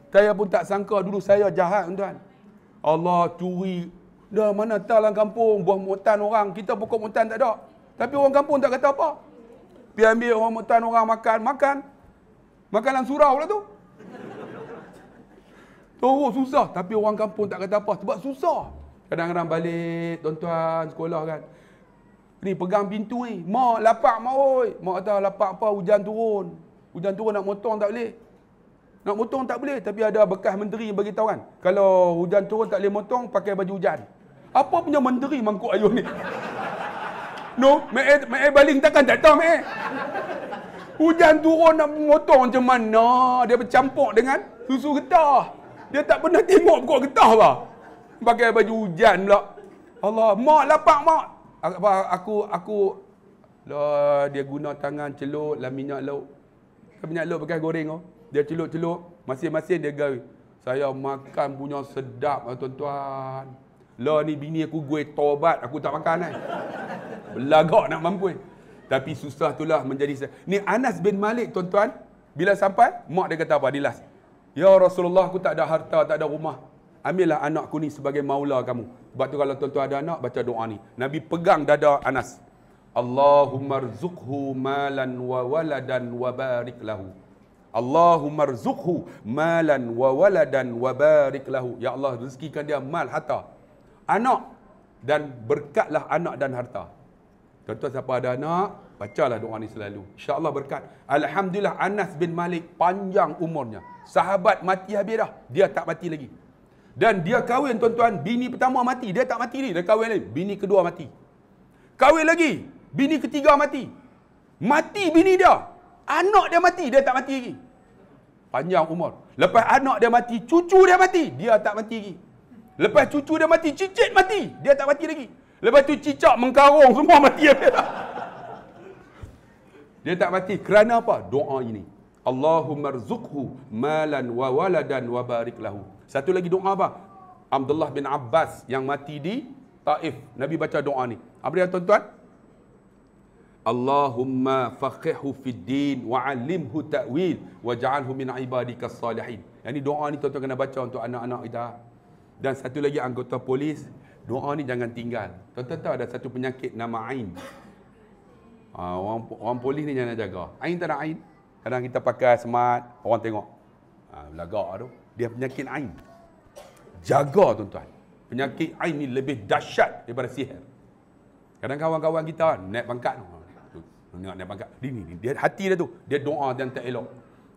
Saya pun tak sangka dulu saya jahat tuan-tuan. Allah curi. Dah mana tahu dalam kampung buah mutan orang, kita pokok mutan tak ada. Tapi orang kampung tak kata apa. Pergi ambil orang mutan orang makan. Makanan surau lah tu. Teruk susah. Tapi orang kampung tak kata apa. Sebab susah. Kadang-kadang balik tuan-tuan sekolah kan. Ni pegang pintu ni. Mak lapak mak oi. Mak kata lapak apa hujan turun. Hujan turun nak motong tak boleh. Nak motong tak boleh. Tapi ada bekas menteri yang bagi tahu kan. Kalau hujan turun tak boleh motong pakai baju hujan. Apa punya menteri mangkuk ayuh ni? No, mek baling takkan tak tahu mek. Hujan turun nak motong macam mana? Dia bercampur dengan susu getah. Dia tak pernah tengok pokok getah bah. Pakai baju hujan pula. Allah, mak lapak mak. Aku lah dia guna tangan celup dalam minyak lauk. Minyak lauk bekas goreng oh. Dia celup-celup, masing-masing dia gawi. Saya makan punya sedap tuan-tuan. Lah ni bini aku gue tobat, aku tak makan Belagak nak mampu. Tapi susah itulah menjadi. Ni Anas bin Malik tuan-tuan, bila sampai mak dia kata apa? Dilas. "Ya Rasulullah, aku tak ada harta, tak ada rumah. Ambillah anakku ni sebagai maula kamu." Sebab tu kalau tuan-tuan ada anak, baca doa ni. Nabi pegang dada Anas. "Allahumma rzuqhu malan wa waladan wa barik lahu." Allahumma rzuqhu malan wa waladan wa barik lahu. Ya Allah, rezekikan dia mal, harta, anak, dan berkatlah anak dan harta. Tuan-tuan siapa ada anak, bacalah doa ni selalu. InsyaAllah berkat. Alhamdulillah Anas bin Malik panjang umurnya. Sahabat mati habis dah. Dia tak mati lagi. Dan dia kahwin tuan-tuan. Bini pertama mati. Dia tak mati ni. Dia kahwin lagi. Bini kedua mati. Kahwin lagi. Bini ketiga mati. Mati bini dia. Anak dia mati. Dia tak mati lagi. Panjang umur. Lepas anak dia mati, cucu dia mati. Dia tak mati lagi. Lepas cucu dia mati, cicit mati. Dia tak mati lagi. Lepas tu cicak mengkarung semua mati. Dia tak mati. Kerana apa? Doa ini. Allahumma rzuqhu malan wa waladan wa barik lahu. Satu lagi doa apa? Abdullah bin Abbas yang mati di Taif. Nabi baca doa ni. Apa dia tuan-tuan? Allahumma faqihhu fid din wa 'allimhu ta'wil waj'alhu min ibadikas salihin. Yang ni doa ni tuan-tuan kena baca untuk anak-anak kita. Dan satu lagi anggota polis, doa ni jangan tinggal. Tuan-tuan tahu ada satu penyakit nama Ain. Orang polis ni jangan jaga. Ain tak ada Ain. Kadang kita pakai smart, orang tengok. Belagak tu. Dia penyakit Ain. Jaga tuan-tuan. Penyakit Ain ni lebih dahsyat daripada sihir. Kadang kawan-kawan kita naik pangkat tu. Naik pangkat. Ni. Dia hati dia tu. Dia doa dan tak elok.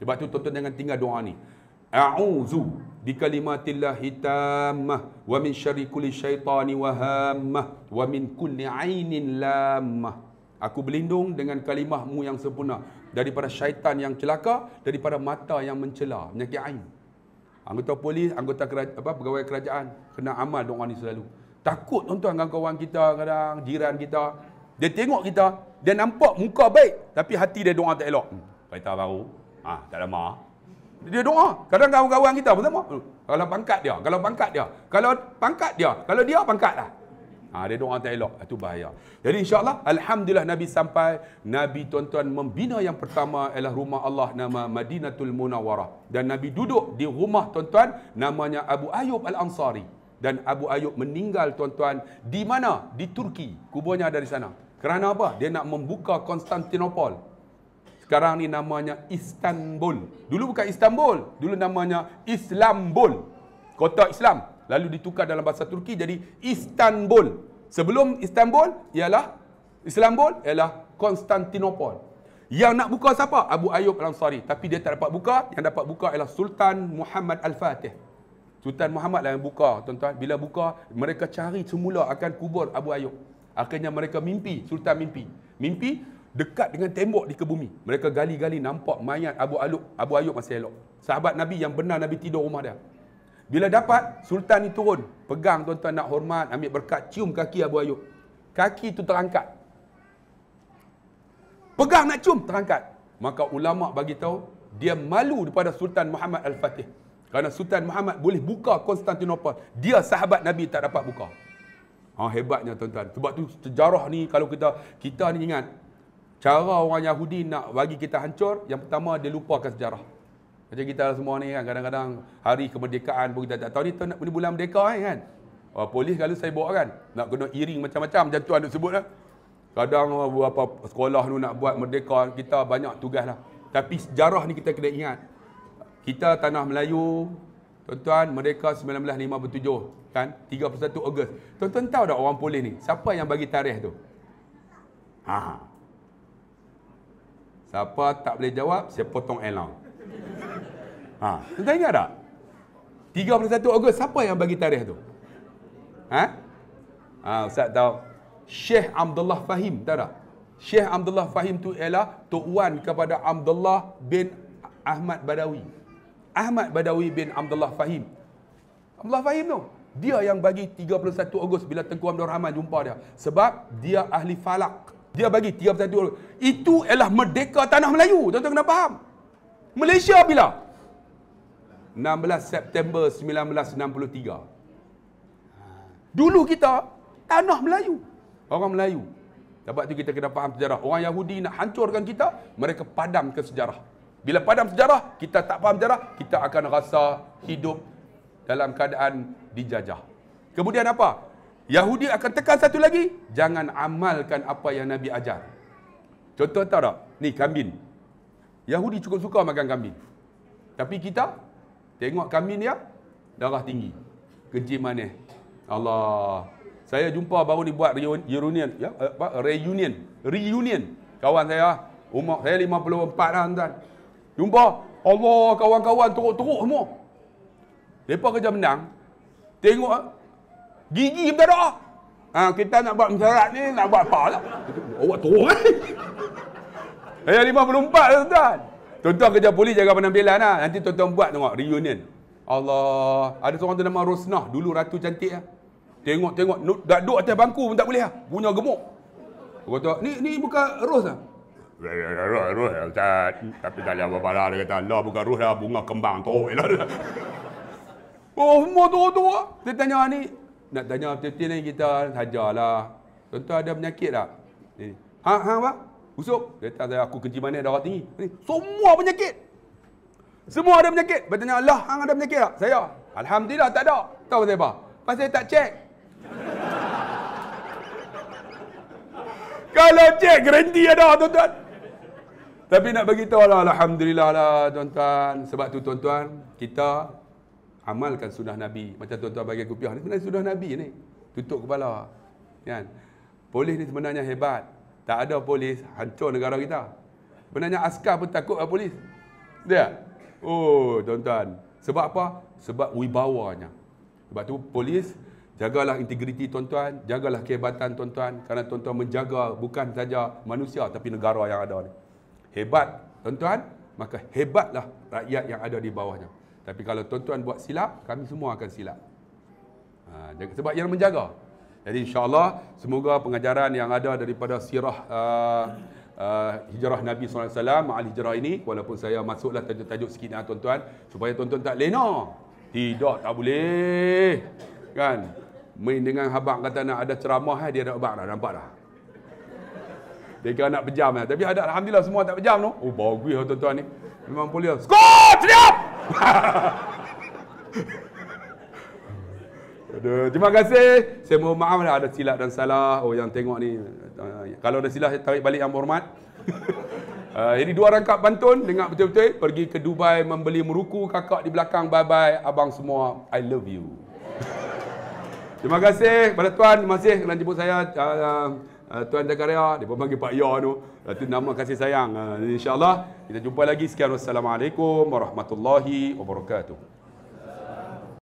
Sebab tu tuan-tuan jangan tinggal doa ni. A'udzu bikalimatillahi tammah wa min syarri kulli syaitani wa hammah wa min kulli ainin lammah. Aku berlindung dengan kalimahmu yang sempurna daripada syaitan yang celaka, daripada mata yang mencela, penyakit ain. Anggota polis, anggota pegawai kerajaan kena amal doa ni selalu. Takut tuan-tuan dengan kawan kita, kadang jiran kita, dia tengok kita Dia nampak muka baik, tapi hati dia doa tak elok. Kereta baru, tak lama. Dia doa. Kadang kawan-kawan kita pun sama. Kalau pangkat dia, kalau pangkat dia. Kalau pangkat dia, kalau dia pangkat lah. Dia doa tak elok. Itu bahaya. Jadi insyaAllah, Alhamdulillah Nabi sampai. Nabi tuan-tuan membina yang pertama ialah rumah Allah nama Madinatul Munawwarah. Dan Nabi duduk di rumah tuan-tuan namanya Abu Ayyub Al-Ansari. Dan Abu Ayyub meninggal tuan-tuan di mana? Di Turki. Kuburnya ada di sana. Kerana apa? Dia nak membuka Konstantinopel. Sekarang ni namanya Istanbul. Dulu bukan Istanbul. Dulu namanya Islambul. Kota Islam. Lalu ditukar dalam bahasa Turki jadi Istanbul. Sebelum Istanbul ialah Islambul ialah Konstantinopel. Yang nak buka siapa? Abu Ayyub Al-Ansari. Tapi dia tak dapat buka. Yang dapat buka ialah Sultan Muhammad Al-Fatih. Sultan Muhammad lah yang buka, tuan-tuan. Bila buka, mereka cari semula akan kubur Abu Ayyub. Akhirnya mereka mimpi, Sultan mimpi. Mimpi dekat dengan tembok di kebumi. Mereka gali-gali nampak mayat Abu Ayyub masih elok. Sahabat Nabi yang benar Nabi tidur rumah dia. Bila dapat, Sultan ni turun. Pegang tuan-tuan nak hormat, ambil berkat, cium kaki Abu Ayyub. Kaki tu terangkat. Pegang nak cium, terangkat. Maka ulama' bagi tahu dia malu daripada Sultan Muhammad Al-Fatih. Kerana Sultan Muhammad boleh buka Konstantinopel. Dia sahabat Nabi tak dapat buka. Hebatnya tuan-tuan. Sebab tu sejarah ni kalau kita ni ingat. Cara orang Yahudi nak bagi kita hancur, yang pertama dia lupakan sejarah. Macam kita semua ni kan, kadang-kadang hari kemerdekaan pun kita tak tahu ni bulan merdeka kan. Polis kalau saya bawa kan, nak kena iring macam-macam, macam tuan nak sebut lah. Kadang apa sekolah tu nak buat merdeka, kita banyak tugas lah. Tapi sejarah ni kita kena ingat. Kita tanah Melayu, tuan-tuan, merdeka 1957 kan, 31 Ogos. Tuan-tuan tahu tak orang polis ni, siapa yang bagi tarikh tu? Siapa tak boleh jawab, saya potong elang. Tuan-tuan ingat tak? 31 Ogos, siapa yang bagi tarikh tu? Ustaz tahu. Syekh Abdullah Fahim, tahu tak? Syekh Abdullah Fahim tu ialah Tok Wan kepada Abdullah bin Ahmad Badawi. Ahmad Badawi bin Abdullah Fahim. Abdullah Fahim tu, dia yang bagi 31 Ogos bila Tengku Abdul Rahman jumpa dia. Sebab dia ahli falak. Dia bagi 31 Ogos. Itu ialah merdeka tanah Melayu. Tuan-tuan kena faham. Malaysia bila? 16 September 1963. Dulu kita tanah Melayu. Orang Melayu. Sebab tu kita kena faham sejarah. Orang Yahudi nak hancurkan kita, mereka padam ke sejarah. Bila padam sejarah, kita tak faham sejarah, kita akan rasa hidup dalam keadaan dijajah. Kemudian apa? Yahudi akan tekan satu lagi, jangan amalkan apa yang Nabi ajar. Contoh tahu tak? Ni kambing. Yahudi cukup suka makan kambing. Tapi kita tengok kambing dia darah tinggi. Kencing manis. Allah. Saya jumpa baru ni buat reunion, ya, reunion. Kawan saya, umur saya 54 dah tuan. Jumpa, Allah, kawan-kawan teruk-teruk semua. Depa kerja menang. Tengok gigi kita dah. Kita nak buat mesyuarat ni, nak buat apa lah. Awak teruk kan? Saya 54 dah tuan. Tuan-tuan kerja polis jaga penampilan lah. Nanti tuan-tuan buat tengok reunion. Allah, ada seorang tu nama Rosnah, dulu ratu cantik lah. Tengok, dah duduk atas bangku pun tak boleh lah. Punya gemuk. Aku kata, ni bukan Ros lah. Ros Ustaz. Tapi tak boleh apa-apa lah. Dia kata, Allah bukan Ros lah, bunga kembang teruk lah. Semua teruk-teruk. Dia tanya ni, nak tanya betul-betul ni kita sajalah. Tuan-tuan ada penyakit tak? Apa? Usuk? Dia kata, aku kencing manis darah tinggi. Semua penyakit. Semua ada penyakit. Dia tanya, Allah, hang ada penyakit tak? Saya, Alhamdulillah tak ada. Tahu pasal apa? Pasal tak cek. Kalau cek, garanti ada tuan-tuan. Tapi nak bagi tahu lah, Alhamdulillah lah tuan-tuan. Sebab tu tuan-tuan, kita amalkan sunnah Nabi. Macam tuan-tuan bagi kupiah ni, sebenarnya sunnah Nabi ni. Tutup kepala. Kan? Polis ni sebenarnya hebat. Tak ada polis, hancur negara kita. Sebenarnya askar pun takut lah polis. Dia? Oh tuan-tuan. Sebab apa? Sebab wibawanya. Sebab tu polis, jagalah integriti tuan-tuan, jagalah kehebatan tuan-tuan, kerana tuan-tuan menjaga bukan saja manusia tapi negara yang ada ni. Hebat tuan-tuan, maka hebatlah rakyat yang ada di bawahnya. Tapi kalau tuan-tuan buat silap, kami semua akan silap. Sebab yang menjaga. Jadi insya-Allah semoga pengajaran yang ada daripada sirah hijrah Nabi SAW, ma'al hijrah ini, walaupun saya masuklah tajuk-tajuk sikit dengan tuan-tuan, supaya tuan-tuan tak lena. Tidak, tak boleh. Kan? Main dengan habang kata nak ada ceramah, dia nak abang dah, nampak dah. Dia kira nak pejam lah. Tapi ada, alhamdulillah semua tak pejam tu. Oh, bagus lah tuan-tuan ni. Memang boleh. Skot! Siap! Aduh, terima kasih. Saya mohon maaf lah ada silap dan salah. Oh, yang tengok ni. Kalau ada silap, saya tarik balik yang berhormat. Jadi 2 rangkap pantun. Dengar betul-betul. Pergi ke Dubai membeli meruku. Kakak di belakang. Bye-bye. Abang semua. I love you. Terima kasih kepada Tuan. Terima kasih kerana jemput saya. Tuan Jagaria. Dia pun panggil Pak Ya tu. Itu nama kasih sayang. InsyaAllah kita jumpa lagi. Sekian. Wassalamualaikum warahmatullahi wabarakatuh.